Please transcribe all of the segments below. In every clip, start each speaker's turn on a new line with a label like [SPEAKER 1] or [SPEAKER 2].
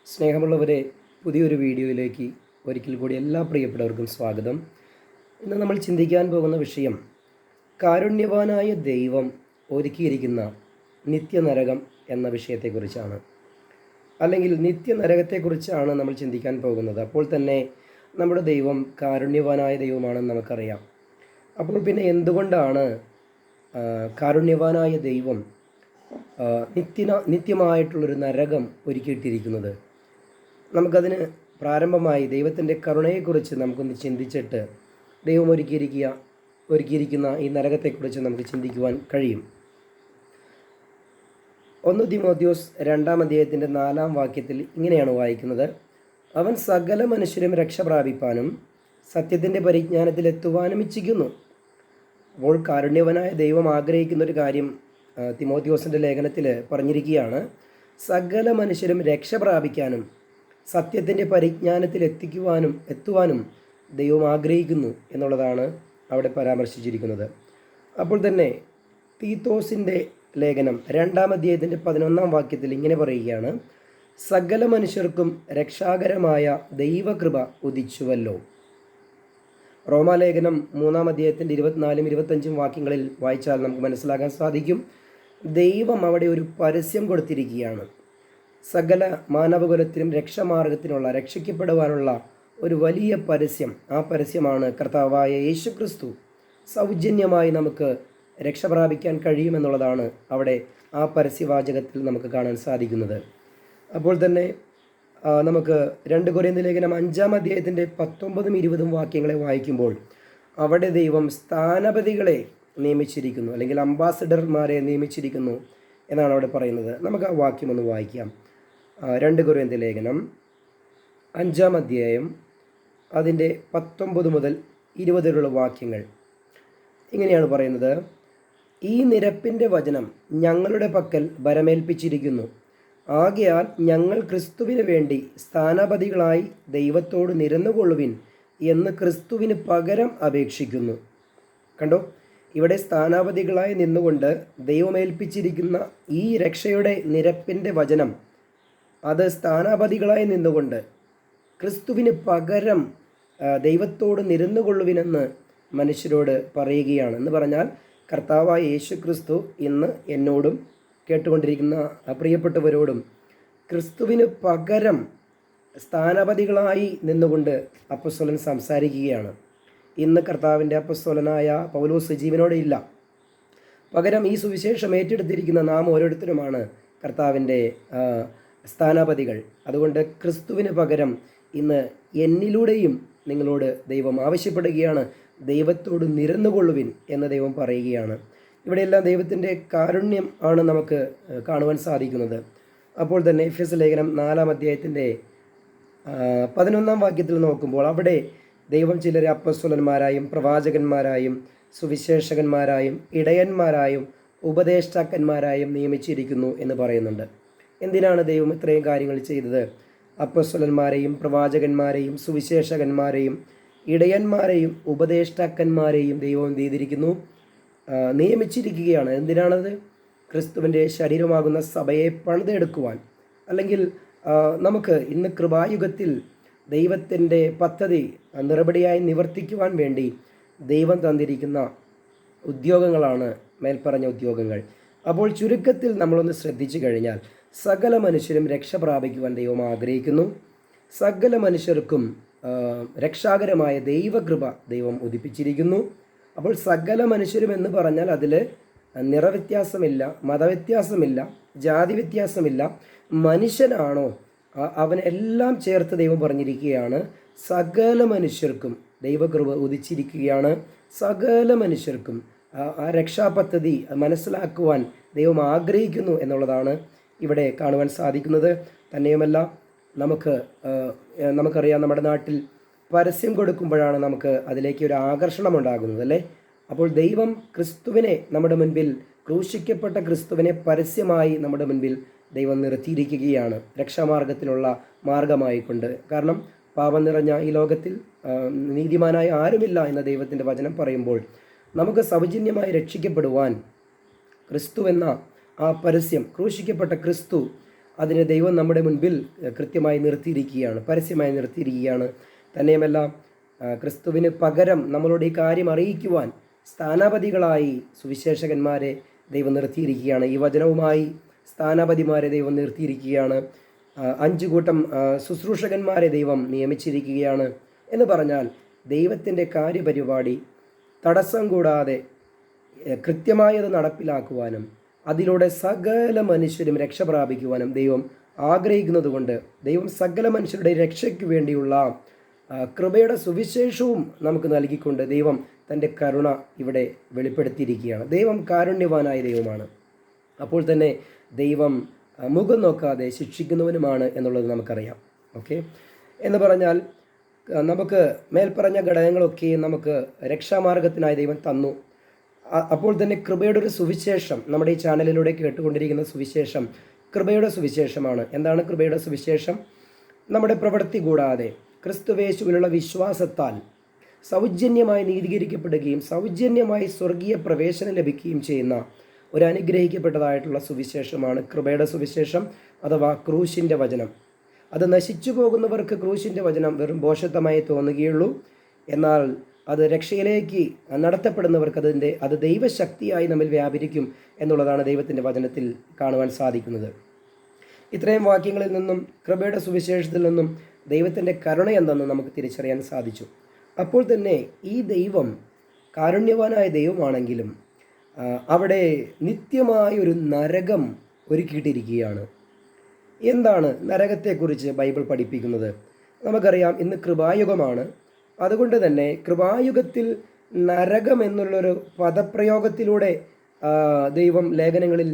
[SPEAKER 1] സ്നേഹമുള്ളവരെ, പുതിയൊരു വീഡിയോയിലേക്ക് ഒരിക്കൽ കൂടി എല്ലാ പ്രിയപ്പെട്ടവർക്കും സ്വാഗതം. ഇന്ന് നമ്മൾ ചിന്തിക്കാൻ പോകുന്ന വിഷയം കാരുണ്യവാനായ ദൈവം ഒരുക്കിയിരിക്കുന്ന നിത്യനരകം എന്ന വിഷയത്തെക്കുറിച്ചാണ്. അല്ലെങ്കിൽ നിത്യനരകത്തെക്കുറിച്ചാണ് നമ്മൾ ചിന്തിക്കാൻ പോകുന്നത്. അപ്പോൾ തന്നെ നമ്മുടെ ദൈവം കാരുണ്യവാനായ ദൈവമാണെന്ന് നമുക്കറിയാം. അപ്പോൾ പിന്നെ എന്തുകൊണ്ടാണ് കാരുണ്യവാനായ ദൈവം നിത്യമായിട്ടുള്ളൊരു നരകം ഒരുക്കിയിട്ടിരിക്കുന്നത്? നമുക്കതിന് പ്രാരംഭമായി ദൈവത്തിൻ്റെ കരുണയെക്കുറിച്ച് നമുക്കൊന്ന് ചിന്തിച്ചിട്ട് ദൈവം ഒരുക്കിയിരിക്കുന്ന ഈ നരകത്തെക്കുറിച്ച് നമുക്ക് ചിന്തിക്കുവാൻ കഴിയും. 1 തിമോഥെയോസ് 2-ാം അധ്യായത്തിൻ്റെ 4-ാം വാക്യത്തിൽ ഇങ്ങനെയാണ് വായിക്കുന്നത്: അവൻ സകല മനുഷ്യരും രക്ഷ പ്രാപിപ്പാനും സത്യത്തിൻ്റെ പരിജ്ഞാനത്തിലെത്തുവാനും ഇച്ഛിക്കുന്നു. അപ്പോൾ കാരുണ്യവനായ ദൈവം ആഗ്രഹിക്കുന്ന ഒരു കാര്യം തിമോഥെയോസിൻ്റെ ലേഖനത്തിൽ പറഞ്ഞിരിക്കുകയാണ്. സകല മനുഷ്യരും രക്ഷ പ്രാപിക്കാനും സത്യത്തിൻ്റെ പരിജ്ഞാനത്തിൽ എത്തുവാനും ദൈവം ആഗ്രഹിക്കുന്നു എന്നുള്ളതാണ് അവിടെ പരാമർശിച്ചിരിക്കുന്നത്. അപ്പോൾ തന്നെ തീത്തോസിൻ്റെ ലേഖനം 2-ാം അധ്യായത്തിൻ്റെ 11-ാം വാക്യത്തിൽ ഇങ്ങനെ പറയുകയാണ്: സകല മനുഷ്യർക്കും രക്ഷാകരമായ ദൈവകൃപ ഉദിച്ചുവല്ലോ. റോമാലേഖനം 3-ാം അധ്യായത്തിൻ്റെ 24-25 വാക്യങ്ങളിൽ വായിച്ചാൽ നമുക്ക് മനസ്സിലാക്കാൻ സാധിക്കും. ദൈവം അവിടെ ഒരു പരസ്യം കൊടുത്തിരിക്കുകയാണ്. സകല മാനവകുലത്തിനും രക്ഷയ്ക്കപ്പെടുവാനുള്ള ഒരു വലിയ പരസ്യം. ആ പരസ്യമാണ് കർത്താവായ യേശുക്രിസ്തു സൗജന്യമായി നമുക്ക് രക്ഷ പ്രാപിക്കാൻ കഴിയുമെന്നുള്ളതാണ് അവിടെ ആ പരസ്യവാചകത്തിൽ നമുക്ക് കാണാൻ സാധിക്കുന്നത്. അപ്പോൾ തന്നെ നമുക്ക് 2 കൊരിന്ത്യർ ലേഖനം 5-ാം അധ്യായത്തിൻ്റെ 19-20 വാക്യങ്ങളെ വായിക്കുമ്പോൾ അവിടെ ദൈവം സ്ഥാനപതികളെ നിയമിച്ചിരിക്കുന്നു, അല്ലെങ്കിൽ അംബാസഡർമാരെ നിയമിച്ചിരിക്കുന്നു എന്നാണ് അവിടെ പറയുന്നത്. നമുക്ക് ആ വാക്യം ഒന്ന് വായിക്കാം. 2 കൊരിന്ത്യർ ലേഖനം 5-ാം അധ്യായം അതിൻ്റെ 19 മുതൽ 20 വാക്യങ്ങൾ ഇങ്ങനെയാണ് പറയുന്നത്: ഈ നിരപ്പിൻ്റെ വചനം ഞങ്ങളുടെ പക്കൽ ഭരമേൽപ്പിച്ചിരിക്കുന്നു. ആകയാൽ ഞങ്ങൾ ക്രിസ്തുവിന് വേണ്ടി സ്ഥാനപതികളായി ദൈവത്തോട് നിരന്നുകൊള്ളുവിൻ എന്ന് ക്രിസ്തുവിന് പകരം അപേക്ഷിക്കുന്നു. കണ്ടോ, ഇവിടെ സ്ഥാനാപതികളായി നിന്നുകൊണ്ട് ദൈവമേൽപ്പിച്ചിരിക്കുന്ന ഈ രക്ഷയുടെ നിരപ്പിൻ്റെ വചനം, അത് സ്ഥാനാപതികളായി നിന്നുകൊണ്ട് ക്രിസ്തുവിന് പകരം ദൈവത്തോട് നിരന്നുകൊള്ളുവിനെന്ന് മനുഷ്യരോട് പറയുകയാണ്. എന്ന് പറഞ്ഞാൽ കർത്താവായ യേശു ക്രിസ്തു ഇന്ന് എന്നോടും കേട്ടുകൊണ്ടിരിക്കുന്ന പ്രിയപ്പെട്ടവരോടും ക്രിസ്തുവിന് പകരം സ്ഥാനപതികളായി നിന്നുകൊണ്ട് അപ്പസ്തോലൻ സംസാരിക്കുകയാണ്. ഇന്ന് കർത്താവിൻ്റെ അപ്പസ്തോലനായ പൗലോസ് ജീവനോടെ ഇല്ല. പകരം ഈ സുവിശേഷം ഏറ്റെടുത്തിരിക്കുന്ന നാം ഓരോരുത്തരുമാണ് കർത്താവിൻ്റെ സ്ഥാനപതികൾ. അതുകൊണ്ട് ക്രിസ്തുവിന് പകരം ഇന്ന് എന്നിലൂടെയും നിങ്ങളോട് ദൈവം ആവശ്യപ്പെടുകയാണ്, ദൈവത്തോട് നിരന്നുകൊള്ളുവിൻ എന്ന് ദൈവം പറയുകയാണ്. ഇവിടെയെല്ലാം ദൈവത്തിൻ്റെ കാരുണ്യം ആണ് നമുക്ക് കാണുവാൻ സാധിക്കുന്നത്. അപ്പോൾ തന്നെ എഫെസ്യ ലേഖനം 4-ാം അധ്യായത്തിൻ്റെ 11-ാം വാക്യത്തിൽ നോക്കുമ്പോൾ അവിടെ ദൈവം ചിലരെ അപ്പസ്തോലന്മാരായും പ്രവാചകന്മാരായും സുവിശേഷകന്മാരായും ഇടയന്മാരായും ഉപദേഷ്ടാക്കന്മാരായും നിയമിച്ചിരിക്കുന്നു എന്ന് പറയുന്നുണ്ട്. എന്തിനാണ് ദൈവം ഇത്രയും കാര്യങ്ങൾ ചെയ്തത്? അപ്പസ്തോലന്മാരെയും പ്രവാചകന്മാരെയും സുവിശേഷകന്മാരെയും ഇടയന്മാരെയും ഉപദേഷ്ടാക്കന്മാരെയും ദൈവം ചെയ്തിരിക്കുന്നു, നിയമിച്ചിരിക്കുകയാണ്. എന്തിനാണത്? ക്രിസ്തുവിൻ്റെ ശരീരമാകുന്ന സഭയെ പണിതെടുക്കുവാൻ. അല്ലെങ്കിൽ നമുക്ക് ഇന്ന് കൃപായുഗത്തിൽ ദൈവത്തിൻ്റെ പദ്ധതി നിറപടിയായി നിവർത്തിക്കുവാൻ വേണ്ടി ദൈവം തന്നിരിക്കുന്ന ഉദ്യോഗങ്ങളാണ് മേൽപ്പറഞ്ഞ ഉദ്യോഗങ്ങൾ. അപ്പോൾ ചുരുക്കത്തിൽ നമ്മളൊന്ന് ശ്രദ്ധിച്ചു കഴിഞ്ഞാൽ സകല മനുഷ്യരും രക്ഷ പ്രാപിക്കുവാൻ ദൈവം ആഗ്രഹിക്കുന്നു. സകല മനുഷ്യർക്കും രക്ഷാകരമായ ദൈവകൃപ ദൈവം ഉദിപ്പിച്ചിരിക്കുന്നു. അപ്പോൾ സകല മനുഷ്യരും എന്ന് പറഞ്ഞാൽ അതിൽ നിറവ്യത്യാസമില്ല, മതവ്യത്യാസമില്ല, ജാതി വ്യത്യാസമില്ല. മനുഷ്യനാണോ അവനെല്ലാം ചേർത്ത് ദൈവം പറഞ്ഞിരിക്കുകയാണ്. സകല മനുഷ്യർക്കും ദൈവകൃപ ഉദിച്ചിരിക്കുകയാണ്. സകല മനുഷ്യർക്കും ആ രക്ഷാപദ്ധതി മനസ്സിലാക്കുവാൻ ദൈവം ആഗ്രഹിക്കുന്നു എന്നുള്ളതാണ് ഇവിടെ കാണുവാൻ സാധിക്കുന്നത്. തന്നെയുമല്ല, നമുക്കറിയാം, നമ്മുടെ നാട്ടിൽ പരസ്യം കൊടുക്കുമ്പോഴാണ് നമുക്ക് അതിലേക്ക് ഒരു ആകർഷണം ഉണ്ടാകുന്നത്, അല്ലേ? അപ്പോൾ ദൈവം ക്രിസ്തുവിനെ നമ്മുടെ മുൻപിൽ, ക്രൂശിക്കപ്പെട്ട ക്രിസ്തുവിനെ പരസ്യമായി നമ്മുടെ മുൻപിൽ ദൈവം നിർത്തിയിരിക്കുകയാണ്, രക്ഷാമാർഗത്തിനുള്ള മാർഗമായിക്കൊണ്ട്. കാരണം പാപം നിറഞ്ഞ ഈ ലോകത്തിൽ നീതിമാനായ ആരുമില്ല എന്ന ദൈവത്തിൻ്റെ വചനം പറയുമ്പോൾ നമുക്ക് സൗജന്യമായി രക്ഷിക്കപ്പെടുവാൻ ക്രിസ്തു എന്ന ആ പരസ്യം, ക്രൂശിക്കപ്പെട്ട ക്രിസ്തു, അതിന് ദൈവം നമ്മുടെ മുൻപിൽ കൃത്യമായി നിർത്തിയിരിക്കുകയാണ്, പരസ്യമായി നിർത്തിയിരിക്കുകയാണ്. തന്നെയുമല്ല, ക്രിസ്തുവിന് പകരം നമ്മളോട് ഈ കാര്യം അറിയിക്കുവാൻ സ്ഥാനാപതികളായി സുവിശേഷകന്മാരെ ദൈവം നിർത്തിയിരിക്കുകയാണ്. ഈ വചനവുമായി സ്ഥാനാപതിമാരെ ദൈവം നിർത്തിയിരിക്കുകയാണ്. 5 കൂട്ടം ശുശ്രൂഷകന്മാരെ ദൈവം നിയമിച്ചിരിക്കുകയാണ്. എന്ന് പറഞ്ഞാൽ ദൈവത്തിൻ്റെ കാര്യപരിപാടി തടസ്സം കൂടാതെ കൃത്യമായി അത് നടപ്പിലാക്കുവാനും അതിലൂടെ സകല മനുഷ്യരും രക്ഷ പ്രാപിക്കുവാനും ദൈവം ആഗ്രഹിക്കുന്നത് കൊണ്ട് ദൈവം സകല മനുഷ്യരുടെ രക്ഷയ്ക്ക് വേണ്ടിയുള്ള കൃപയുടെ സുവിശേഷവും നമുക്ക് നൽകിക്കൊണ്ട് ദൈവം തൻ്റെ കരുണ ഇവിടെ വെളിപ്പെടുത്തിയിരിക്കുകയാണ്. ദൈവം കാരുണ്യവാനായ ദൈവമാണ്. അപ്പോൾ തന്നെ ദൈവം മുഖം നോക്കാതെ ശിക്ഷിക്കുന്നവനുമാണ് എന്നുള്ളത് നമുക്കറിയാം. ഓക്കെ, എന്ന് പറഞ്ഞാൽ നമുക്ക് മേൽപ്പറഞ്ഞ ഘടകങ്ങളൊക്കെ നമുക്ക് രക്ഷാമാർഗത്തിനായി ദൈവം തന്നു. അപ്പോൾ തന്നെ കൃപയുടെ ഒരു സുവിശേഷം നമ്മുടെ ഈ ചാനലിലൂടെ കേട്ടുകൊണ്ടിരിക്കുന്ന സുവിശേഷം കൃപയുടെ സുവിശേഷമാണ്. എന്താണ് കൃപയുടെ സുവിശേഷം? നമ്മുടെ പ്രവൃത്തി കൂടാതെ ക്രിസ്തുവേശുവിലുള്ള വിശ്വാസത്താൽ സൗജന്യമായി നീതീകരിക്കപ്പെടുകയും സൗജന്യമായി സ്വർഗീയ പ്രവേശനം ലഭിക്കുകയും ചെയ്യുന്ന ഒരു അനുഗ്രഹിക്കപ്പെട്ടതായിട്ടുള്ള സുവിശേഷമാണ് കൃപയുടെ സുവിശേഷം, അഥവാ ക്രൂശിൻ്റെ വചനം. അത് നശിച്ചു പോകുന്നവർക്ക് ക്രൂശിൻ്റെ വചനം വെറും ഭോഷത്വമായി തോന്നുകയുള്ളൂ. എന്നാൽ അത് രക്ഷയിലേക്ക് നടത്തപ്പെടുന്നവർക്ക് അത് ദൈവശക്തിയായി നമ്മിൽ വ്യാപരിക്കും എന്നുള്ളതാണ് ദൈവത്തിൻ്റെ വചനത്തിൽ കാണുവാൻ സാധിക്കുന്നത്. ഇത്രയും വാക്യങ്ങളിൽ നിന്നും കൃപയുടെ സുവിശേഷത്തിൽ നിന്നും ദൈവത്തിൻ്റെ കരുണ എന്തെന്ന് നമുക്ക് തിരിച്ചറിയാൻ സാധിച്ചു. അപ്പോൾ തന്നെ ഈ ദൈവം കാരുണ്യവാനായ ദൈവമാണെങ്കിലും അവിടെ നിത്യമായൊരു നരകം ഒരുക്കിയിട്ടിരിക്കുകയാണ്. എന്താണ് നരകത്തെക്കുറിച്ച് ബൈബിൾ പഠിപ്പിക്കുന്നത്? നമുക്കറിയാം, ഇന്ന് കൃപായുഗമാണ്. അതുകൊണ്ട് തന്നെ കൃപായുഗത്തിൽ നരകം എന്നുള്ളൊരു പദപ്രയോഗത്തിലൂടെ ദൈവം ലേഖനങ്ങളിൽ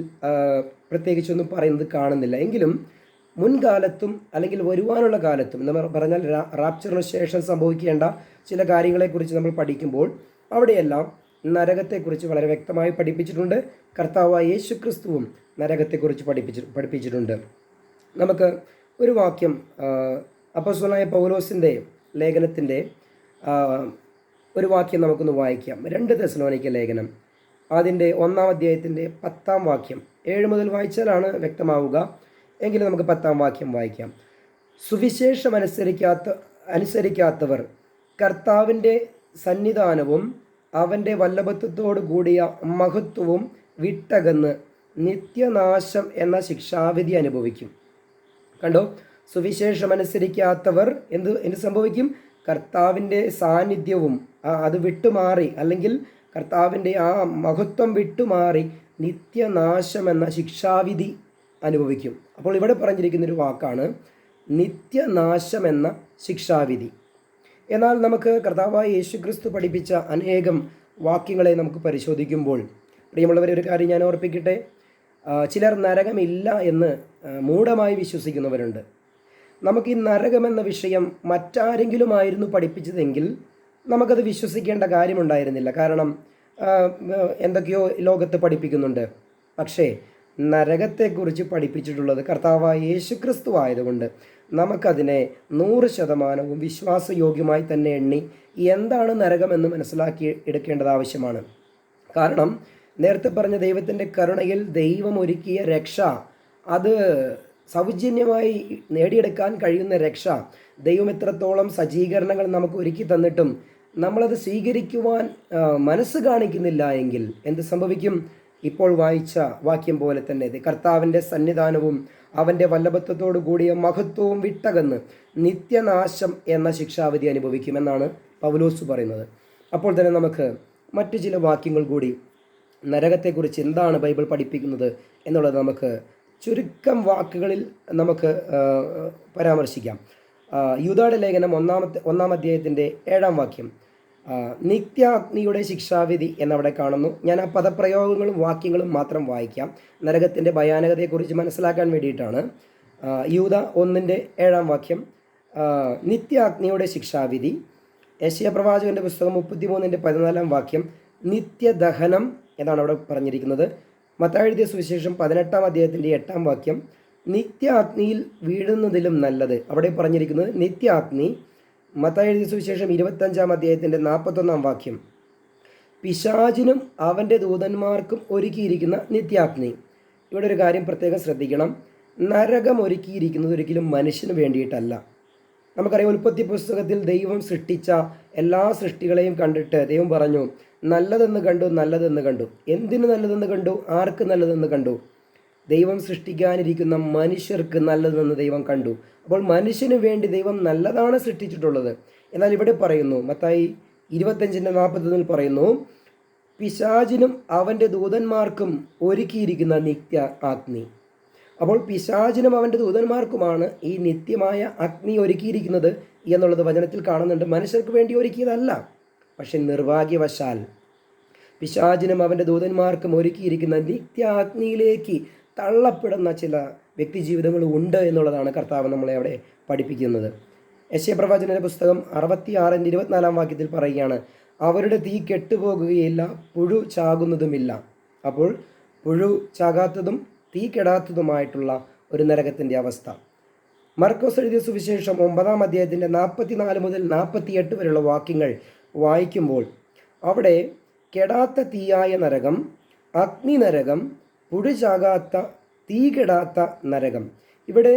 [SPEAKER 1] പ്രത്യേകിച്ചൊന്നും പറയുന്നത് കാണുന്നില്ല. എങ്കിലും മുൻകാലത്തും അല്ലെങ്കിൽ വരുവാനുള്ള കാലത്തും എന്ന് പറഞ്ഞാൽ റാപ്ചറിന് ശേഷം സംഭവിക്കേണ്ട ചില കാര്യങ്ങളെക്കുറിച്ച് നമ്മൾ പഠിക്കുമ്പോൾ അവിടെയെല്ലാം നരകത്തെക്കുറിച്ച് വളരെ വ്യക്തമായി പഠിപ്പിച്ചിട്ടുണ്ട്. കർത്താവായ യേശു ക്രിസ്തുവും നരകത്തെക്കുറിച്ച് പഠിപ്പിച്ചിട്ടുണ്ട്. നമുക്ക് ഒരു വാക്യം അപ്പോസ്തലനായ പൗലോസിൻ്റെ ലേഖനത്തിൻ്റെ ഒരു വാക്യം നമുക്കൊന്ന് വായിക്കാം. 2 തെസ്സലോനിക്ക ലേഖനം അതിൻ്റെ 1-ാം അധ്യായത്തിൻ്റെ 10-ാം വാക്യം. 7 മുതൽ വായിച്ചാലാണ് വ്യക്തമാവുക, എങ്കിലും നമുക്ക് 10-ാം വാക്യം വായിക്കാം. സുവിശേഷം അനുസരിക്കാത്തവർ കർത്താവിൻ്റെ സന്നിധാനവും അവൻ്റെ വല്ലഭത്വത്തോടു കൂടിയ മഹത്വവും വിട്ടകന്ന് നിത്യനാശം എന്ന ശിക്ഷാവിധി അനുഭവിക്കും. കണ്ടോ, സുവിശേഷം അനുസരിക്കാത്തവർ എന്ത് സംഭവിക്കും? കർത്താവിൻ്റെ സാന്നിധ്യവും അത് വിട്ടുമാറി, അല്ലെങ്കിൽ കർത്താവിൻ്റെ ആ മഹത്വം വിട്ടുമാറി നിത്യനാശം എന്ന ശിക്ഷാവിധി അനുഭവിക്കും. അപ്പോൾ ഇവിടെ പറഞ്ഞിരിക്കുന്നൊരു വാക്കാണ് നിത്യനാശം എന്ന ശിക്ഷാവിധി. എന്നാൽ നമുക്ക് കർത്താവായ യേശുക്രിസ്തു പഠിപ്പിച്ച അനേകം വാക്യങ്ങളെ നമുക്ക് പരിശോധിക്കുമ്പോൾ, പ്രിയമുള്ളവരെ, ഒരു കാര്യം ഞാൻ ഓർപ്പിക്കട്ടെ. ചിലർ നരകമില്ല എന്ന് മൂഢമായി വിശ്വസിക്കുന്നവരുണ്ട്. നമുക്ക് ഈ നരകമെന്ന വിഷയം മറ്റാരെങ്കിലും ആയിരുന്നു പഠിപ്പിച്ചതെങ്കിൽ നമുക്കത് വിശ്വസിക്കേണ്ട കാര്യമുണ്ടായിരുന്നില്ല. കാരണം എന്തൊക്കെയോ ലോകത്ത് പഠിപ്പിക്കുന്നുണ്ട്. പക്ഷേ നരകത്തെക്കുറിച്ച് പഠിപ്പിച്ചിട്ടുള്ളത് കർത്താവായ യേശുക്രിസ്തു ആയതുകൊണ്ട് നമുക്കതിനെ 100% വിശ്വാസയോഗ്യമായി തന്നെ എണ്ണി എന്താണ് നരകമെന്ന് മനസ്സിലാക്കി എടുക്കേണ്ടത് ആവശ്യമാണ്. കാരണം നേരത്തെ പറഞ്ഞ ദൈവത്തിൻ്റെ കരുണയിൽ ദൈവം ഒരുക്കിയ രക്ഷ, അത് സൗജന്യമായി നേടിയെടുക്കാൻ കഴിയുന്ന രക്ഷ, ദൈവം എത്രത്തോളം സജ്ജീകരണങ്ങൾ നമുക്ക് ഒരുക്കി തന്നിട്ടും നമ്മളത് സ്വീകരിക്കുവാൻ മനസ്സ് കാണിക്കുന്നില്ല എങ്കിൽ എന്ത് സംഭവിക്കും? ഇപ്പോൾ വായിച്ച വാക്യം പോലെ തന്നെ കർത്താവിൻ്റെ സന്നിധാനവും അവൻ്റെ വല്ലഭത്വത്തോടു കൂടിയ മഹത്വവും വിട്ടകന്ന് നിത്യനാശം എന്ന ശിക്ഷാവിധി അനുഭവിക്കുമെന്നാണ് പൗലോസ് പറയുന്നത്. അപ്പോൾ തന്നെ നമുക്ക് മറ്റു ചില വാക്യങ്ങൾ കൂടി നരകത്തെക്കുറിച്ച് എന്താണ് ബൈബിൾ പഠിപ്പിക്കുന്നത് എന്നുള്ളത് നമുക്ക് ചുരുക്കം വാക്കുകളിൽ നമുക്ക് പരാമർശിക്കാം. യൂദായുടെ ലേഖനം 1-ാം അധ്യായത്തിൻ്റെ 7-ാം വാക്യം, നിത്യാഗ്നിയുടെ ശിക്ഷാവിധി എന്നവിടെ കാണുന്നു. ഞാൻ ആ പദപ്രയോഗങ്ങളും വാക്യങ്ങളും മാത്രം വായിക്കാം, നരകത്തിൻ്റെ ഭയാനകതയെക്കുറിച്ച് മനസ്സിലാക്കാൻ വേണ്ടിയിട്ടാണ്. യൂദ 1-7 വാക്യം, നിത്യാഗ്നിയുടെ ശിക്ഷാവിധി. യെശയ്യാ പ്രവാചകൻ്റെ പുസ്തകം 33-14 വാക്യം, നിത്യദഹനം എന്നാണ് അവിടെ പറഞ്ഞിരിക്കുന്നത്. മത്തായി എഴുതിയ സുവിശേഷം 18-ാം അധ്യായത്തിൻ്റെ 8-ാം വാക്യം, നിത്യാഗ്നിയിൽ വീഴുന്നതിലും നല്ലത്. അവിടെ പറഞ്ഞിരിക്കുന്നത് നിത്യാഗ്നി. മത്തായി എഴുതിയ സുവിശേഷം 25-ാം അധ്യായത്തിൻ്റെ 41-ാം വാക്യം, പിശാചിനും അവൻ്റെ ദൂതന്മാർക്കും ഒരുക്കിയിരിക്കുന്ന നിത്യാഗ്നി. ഇവിടെ ഒരു കാര്യം പ്രത്യേകം ശ്രദ്ധിക്കണം. നരകം ഒരുക്കിയിരിക്കുന്നത് ഒരിക്കലും മനുഷ്യന് വേണ്ടിയിട്ടല്ല. നമുക്കറിയാം, ഉൽപ്പത്തി പുസ്തകത്തിൽ ദൈവം സൃഷ്ടിച്ച എല്ലാ സൃഷ്ടികളെയും കണ്ടിട്ട് ദൈവം പറഞ്ഞു, നല്ലതെന്ന് കണ്ടു, നല്ലതെന്ന് കണ്ടു. എന്തിനു നല്ലതെന്ന് കണ്ടു? ആർക്ക് നല്ലതെന്ന് കണ്ടു? ദൈവം സൃഷ്ടിക്കാനിരിക്കുന്ന മനുഷ്യർക്ക് നല്ലതെന്ന് ദൈവം കണ്ടു. അപ്പോൾ മനുഷ്യന് വേണ്ടി ദൈവം നല്ലതാണ് സൃഷ്ടിച്ചിട്ടുള്ളത്. എന്നാൽ ഇവിടെ പറയുന്നു, മത്തായി 25:41 പറയുന്നു, പിശാചിനും അവൻ്റെ ദൂതന്മാർക്കും ഒരുക്കിയിരിക്കുന്ന നിത്യ അഗ്നി. അപ്പോൾ പിശാചിനും അവൻ്റെ ദൂതന്മാർക്കുമാണ് ഈ നിത്യമായ അഗ്നി ഒരുക്കിയിരിക്കുന്നത് എന്നുള്ളത് വചനത്തിൽ കാണുന്നുണ്ട്. മനുഷ്യർക്ക് വേണ്ടി ഒരുക്കിയതല്ല. പക്ഷെ നിർഭാഗ്യവശാൽ പിശാചിനും അവൻ്റെ ദൂതന്മാർക്കും ഒരുക്കിയിരിക്കുന്ന നിത്യ അഗ്നിയിലേക്ക് തള്ളപ്പെടുന്ന ചില വ്യക്തിജീവിതങ്ങൾ ഉണ്ട് എന്നുള്ളതാണ് കർത്താവ് നമ്മളെ അവിടെ പഠിപ്പിക്കുന്നത്. യെശയ്യാപ്രവാചകന്റെ പുസ്തകം 66:24 പറയുകയാണ്, അവരുടെ തീ കെട്ടുപോകുകയില്ല, പുഴു ചാകുന്നതുമില്ല. അപ്പോൾ പുഴു ചാകാത്തതും തീ കെടാത്തതുമായിട്ടുള്ള ഒരു നരകത്തിൻ്റെ അവസ്ഥ. മർക്കോസ് എഴുതിയ സുവിശേഷം 9-ാം അധ്യായത്തിൻ്റെ 44 മുതൽ 48 വരെയുള്ള വാക്യങ്ങൾ വായിക്കുമ്പോൾ അവിടെ കെടാത്ത തീയായ നരകം, അഗ്നി നരകം, പുഴു ചാകാത്ത തീ കെടാത്ത നരകം. ഇവിടെ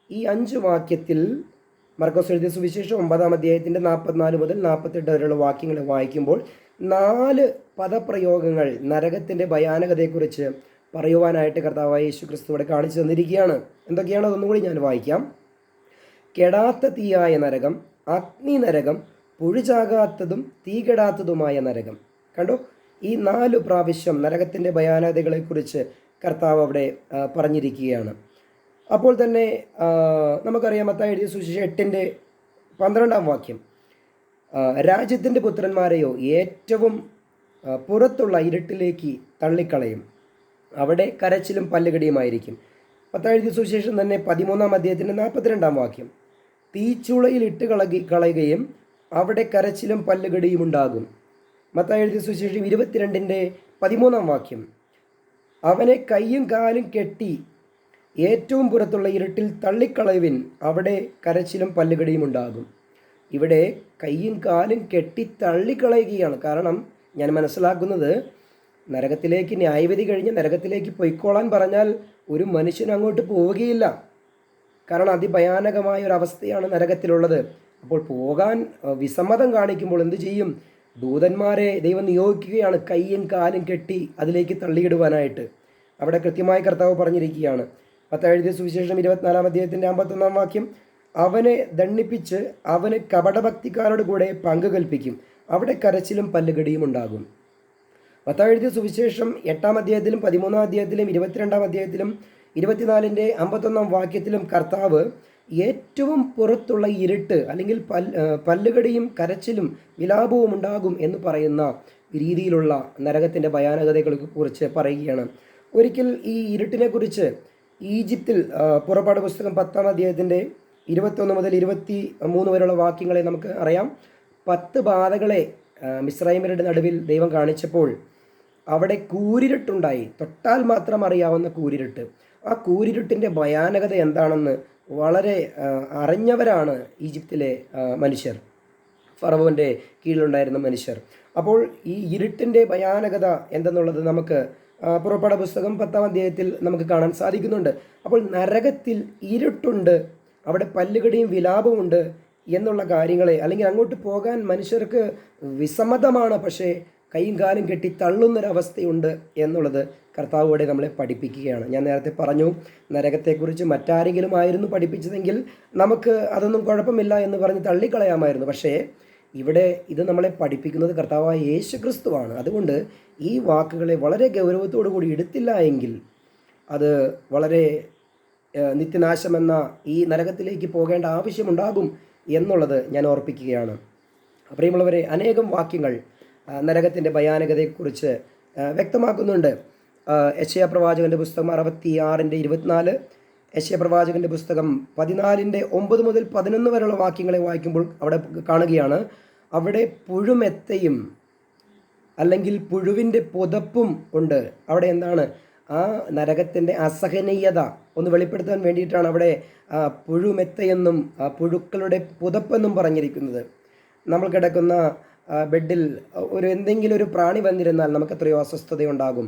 [SPEAKER 1] ഈ 5 വാക്യത്തിൽ മർക്കോസ് എഴുതിയ സുവിശേഷം 9-ാം അധ്യായത്തിൻ്റെ 44 മുതൽ 48 വരെയുള്ള വാക്യങ്ങൾ വായിക്കുമ്പോൾ 4 പദപ്രയോഗങ്ങൾ നരകത്തിൻ്റെ ഭയാനകതയെക്കുറിച്ച് പറയുവാനായിട്ട് കർത്താവായ യേശു ക്രിസ്തു ഇവിടെ കാണിച്ചു തന്നിരിക്കുകയാണ്. എന്തൊക്കെയാണ് അതൊന്നുകൂടി ഞാൻ വായിക്കാം. കെടാത്ത തീയായ നരകം, അഗ്നി നരകം, പുഴു ചാകാത്തതും തീ കെടാത്തതുമായ നരകം. കണ്ടോ, ഈ 4 പ്രാവശ്യം നരകത്തിൻ്റെ ഭയാനകതകളെക്കുറിച്ച് കർത്താവ് അവിടെ പറഞ്ഞിരിക്കുകയാണ്. അപ്പോൾ തന്നെ നമുക്കറിയാം, മത്തായി എഴുതിയ സുവിശേഷം 8:12 വാക്യം, രാജ്യത്തിൻ്റെ പുത്രന്മാരെയോ ഏറ്റവും പുറത്തുള്ള ഇരുട്ടിലേക്ക് തള്ളിക്കളയും, അവിടെ കരച്ചിലും പല്ലുകടിയുമായിരിക്കും. മത്തായി എഴുതിയ സുവിശേഷം തന്നെ 13-ാം അധ്യായത്തിൻ്റെ 42 വാക്യം, തീച്ചുളയിൽ ഇട്ട് കളയുകയും അവിടെ കരച്ചിലും പല്ലുകടിയും ഉണ്ടാകും. മത്തായി എഴുതിയ സുവിശേഷം 22:13 വാക്യം, അവനെ കയ്യും കാലും കെട്ടി ഏറ്റവും പുറത്തുള്ള ഇരുട്ടിൽ തള്ളിക്കളയുവിൻ, അവിടെ കരച്ചിലും പല്ലുകടിയും ഉണ്ടാകും. ഇവിടെ കയ്യും കാലും കെട്ടി തള്ളിക്കളയുകയാണ്. കാരണം ഞാൻ മനസ്സിലാക്കുന്നത്, നരകത്തിലേക്ക് ന്യായവിധി കഴിഞ്ഞ് നരകത്തിലേക്ക് പൊയ്ക്കോളാൻ പറഞ്ഞാൽ ഒരു മനുഷ്യൻ അങ്ങോട്ട് പോവുകയില്ല. കാരണം അതിഭയാനകമായ ഒരു അവസ്ഥയാണ് നരകത്തിലുള്ളത്. അപ്പോൾ പോകാൻ വിസമ്മതം കാണിക്കുമ്പോൾ എന്തു ചെയ്യും? ദൂതന്മാരെ ദൈവം നിയോഗിക്കുകയാണ് കയ്യും കാലും കെട്ടി അതിലേക്ക് തള്ളിയിടുവാനായിട്ട്. അവിടെ കൃത്യമായി കർത്താവ് പറഞ്ഞിരിക്കുകയാണ്. മത്തായി എഴുതിയ സുവിശേഷം 24-ാം അധ്യായത്തിൻ്റെ 51 വാക്യം, അവനെ ദണ്ഡിപ്പിച്ച് അവന് കപടഭക്തിക്കാരുടെ കൂടെ പങ്കു കൽപ്പിക്കും, അവിടെ കരച്ചിലും പല്ലുകടിയും ഉണ്ടാകും. മത്തായി എഴുതിയ സുവിശേഷം 8-ാം അധ്യായത്തിലും 13-ാം അധ്യായത്തിലും 22-ാം അധ്യായത്തിലും 24-ന്റെ 51 വാക്യത്തിലും കർത്താവ് ഏറ്റവും പുറത്തുള്ള ഇരുട്ട് അല്ലെങ്കിൽ പല്ലുകടിയും കരച്ചിലും വിലാപവും ഉണ്ടാകും എന്ന് പറയുന്ന രീതിയിലുള്ള നരകത്തിൻ്റെ ഭയാനകതകളെ കുറിച്ച് പറയുകയാണ്. ഒരിക്കൽ ഈ ഇരുട്ടിനെ കുറിച്ച് ഈജിപ്തിൽ പുറപ്പാട് പുസ്തകം 10-ാം അധ്യായത്തിൻ്റെ 21 മുതൽ 23 വരെയുള്ള വാക്യങ്ങളെ നമുക്ക് അറിയാം. 10 ബാധകളെ മിസ്രൈമ്യരുടെ നടുവിൽ ദൈവം കാണിച്ചപ്പോൾ അവിടെ കൂരിരുട്ടുണ്ടായി, തൊട്ടാൽ മാത്രം അറിയാവുന്ന കൂരിരുട്ട്. ആ കൂരിരുട്ടിൻ്റെ ഭയാനകത എന്താണെന്ന് വളരെ അറിഞ്ഞവരാണ് ഈജിപ്തിലെ മനുഷ്യർ, ഫറവോൻ്റെ കീഴിലുണ്ടായിരുന്ന മനുഷ്യർ. അപ്പോൾ ഈ ഇരുട്ടിൻ്റെ ഭയാനകത എന്തെന്നുള്ളത് നമുക്ക് പുറപ്പാട് പുസ്തകം 10-ാം അധ്യായത്തിൽ നമുക്ക് കാണാൻ സാധിക്കുന്നുണ്ട്. അപ്പോൾ നരകത്തിൽ ഇരുട്ടുണ്ട്, അവിടെ പല്ലുകടിയും വിലാപമുണ്ട് എന്നുള്ള കാര്യങ്ങളെ, അല്ലെങ്കിൽ അങ്ങോട്ട് പോകാൻ മനുഷ്യർക്ക് വിസമ്മതമാണ്, പക്ഷേ കൈയും കാലും കെട്ടി തള്ളുന്നൊരവസ്ഥയുണ്ട് എന്നുള്ളത് കർത്താവോടെ നമ്മളെ പഠിപ്പിക്കുകയാണ്. ഞാൻ നേരത്തെ പറഞ്ഞു, നരകത്തെക്കുറിച്ച് മറ്റാരെങ്കിലും ആയിരുന്നു പഠിപ്പിച്ചതെങ്കിൽ നമുക്ക് അതൊന്നും കുഴപ്പമില്ല എന്ന് പറഞ്ഞ് തള്ളിക്കളയാമായിരുന്നു. പക്ഷേ ഇവിടെ ഇത് നമ്മളെ പഠിപ്പിക്കുന്നത് കർത്താവായ യേശു ക്രിസ്തുവാണ്. അതുകൊണ്ട് ഈ വാക്കുകളെ വളരെ ഗൗരവത്തോടു കൂടി എടുത്തില്ല എങ്കിൽ അത് വളരെ നിത്യനാശമെന്ന ഈ നരകത്തിലേക്ക് പോകേണ്ട ആവശ്യമുണ്ടാകും എന്നുള്ളത് ഞാൻ ഓർപ്പിക്കുകയാണ്. പ്രിയമുള്ളവരെ, അനേകം വാക്യങ്ങൾ നരകത്തിൻ്റെ ഭയാനകതയെക്കുറിച്ച് വ്യക്തമാക്കുന്നുണ്ട്. യെശയ്യാപ്രവാചകൻ്റെ പുസ്തകം 66:24, യെശയ്യാപ്രവാചകൻ്റെ പുസ്തകം 14:9 മുതൽ 11 വരെയുള്ള വാക്യങ്ങളെ വായിക്കുമ്പോൾ അവിടെ കാണുകയാണ്, അവിടെ പുഴുമെത്തയും അല്ലെങ്കിൽ പുഴുവിൻ്റെ പുതപ്പും ഉണ്ട്. അവിടെ എന്താണ്? ആ നരകത്തിൻ്റെ അസഹനീയത ഒന്ന് വെളിപ്പെടുത്താൻ വേണ്ടിയിട്ടാണ് അവിടെ പുഴുമെത്തയെന്നും പുഴുക്കളുടെ പുതപ്പെന്നും പറഞ്ഞിരിക്കുന്നത്. നമ്മൾ കിടക്കുന്ന ബെഡിൽ എന്തെങ്കിലും ഒരു പ്രാണി വന്നിരുന്നാൽ നമുക്ക് എത്രയോ അസ്വസ്ഥതയുണ്ടാകും.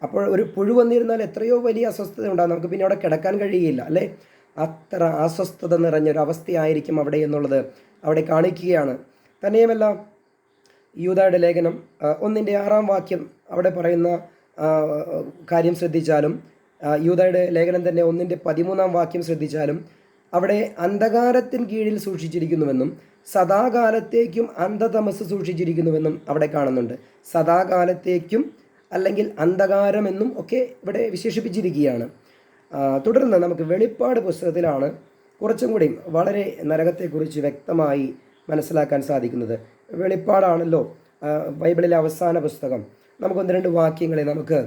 [SPEAKER 1] അപ്പോൾ ഒരു പുഴു വന്നിരുന്നാൽ എത്രയോ വലിയ അസ്വസ്ഥത ഉണ്ടാകും, നമുക്ക് പിന്നെ അവിടെ കിടക്കാൻ കഴിയില്ല അല്ലേ. അത്ര അസ്വസ്ഥത നിറഞ്ഞൊരവസ്ഥയായിരിക്കും അവിടെ എന്നുള്ളത് അവിടെ കാണിക്കുകയാണ്. തന്നെയുമല്ല, യൂദായുടെ ലേഖനം 1:6 അവിടെ പറയുന്ന കാര്യം ശ്രദ്ധിച്ചാലും, യൂദായുടെ ലേഖനം തന്നെ 1:13 ശ്രദ്ധിച്ചാലും, അവിടെ അന്ധകാരത്തിന് കീഴിൽ സൂക്ഷിച്ചിരിക്കുന്നുവെന്നും സദാകാലത്തേക്കും അന്ധതമസ് സൂക്ഷിച്ചിരിക്കുന്നുവെന്നും അവിടെ കാണുന്നുണ്ട്. സദാകാലത്തേക്കും അല്ലെങ്കിൽ അന്ധകാരമെന്നും ഒക്കെ ഇവിടെ വിശേഷിപ്പിച്ചിരിക്കുകയാണ്. തുടർന്ന് നമുക്ക് വെളിപ്പാട് പുസ്തകത്തിലാണ് കുറച്ചും കൂടി വളരെ നരകത്തെക്കുറിച്ച് വ്യക്തമായി മനസ്സിലാക്കാൻ സാധിക്കുന്നത്. വെളിപ്പാടാണല്ലോ ബൈബിളിലെ അവസാന പുസ്തകം. നമുക്ക് 1-2 വാക്യങ്ങളെ നമുക്ക്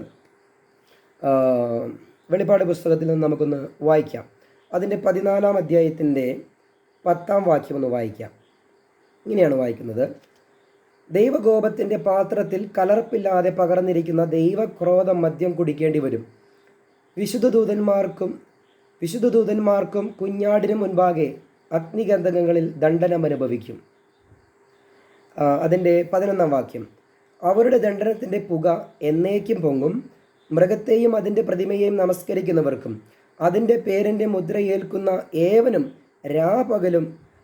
[SPEAKER 1] വെളിപ്പാട് പുസ്തകത്തിൽ നിന്ന് നമുക്കൊന്ന് വായിക്കാം. അതിൻ്റെ 14-ാം അധ്യായത്തിൻ്റെ 10-ാം വാക്യം ഒന്ന് വായിക്കാം. ഇങ്ങനെയാണ് വായിക്കുന്നത്: ദൈവകോപത്തിൻ്റെ പാത്രത്തിൽ കലർപ്പില്ലാതെ പകർന്നിരിക്കുന്ന ദൈവക്രോധം മദ്യം കുടിക്കേണ്ടി വരും. വിശുദ്ധ ദൂതന്മാർക്കും കുഞ്ഞാടിനും മുൻപാകെ അഗ്നിഗന്ധകങ്ങളിൽ ദണ്ഡനം അനുഭവിക്കും. അതിൻ്റെ 11-ാം വാക്യം: അവരുടെ ദണ്ഡനത്തിൻ്റെ പുക എന്നേക്കും പൊങ്ങും. മൃഗത്തെയും അതിൻ്റെ പ്രതിമയെയും നമസ്കരിക്കുന്നവർക്കും അതിൻ്റെ പേരിൻ്റെ മുദ്രയേൽക്കുന്ന ഏവനും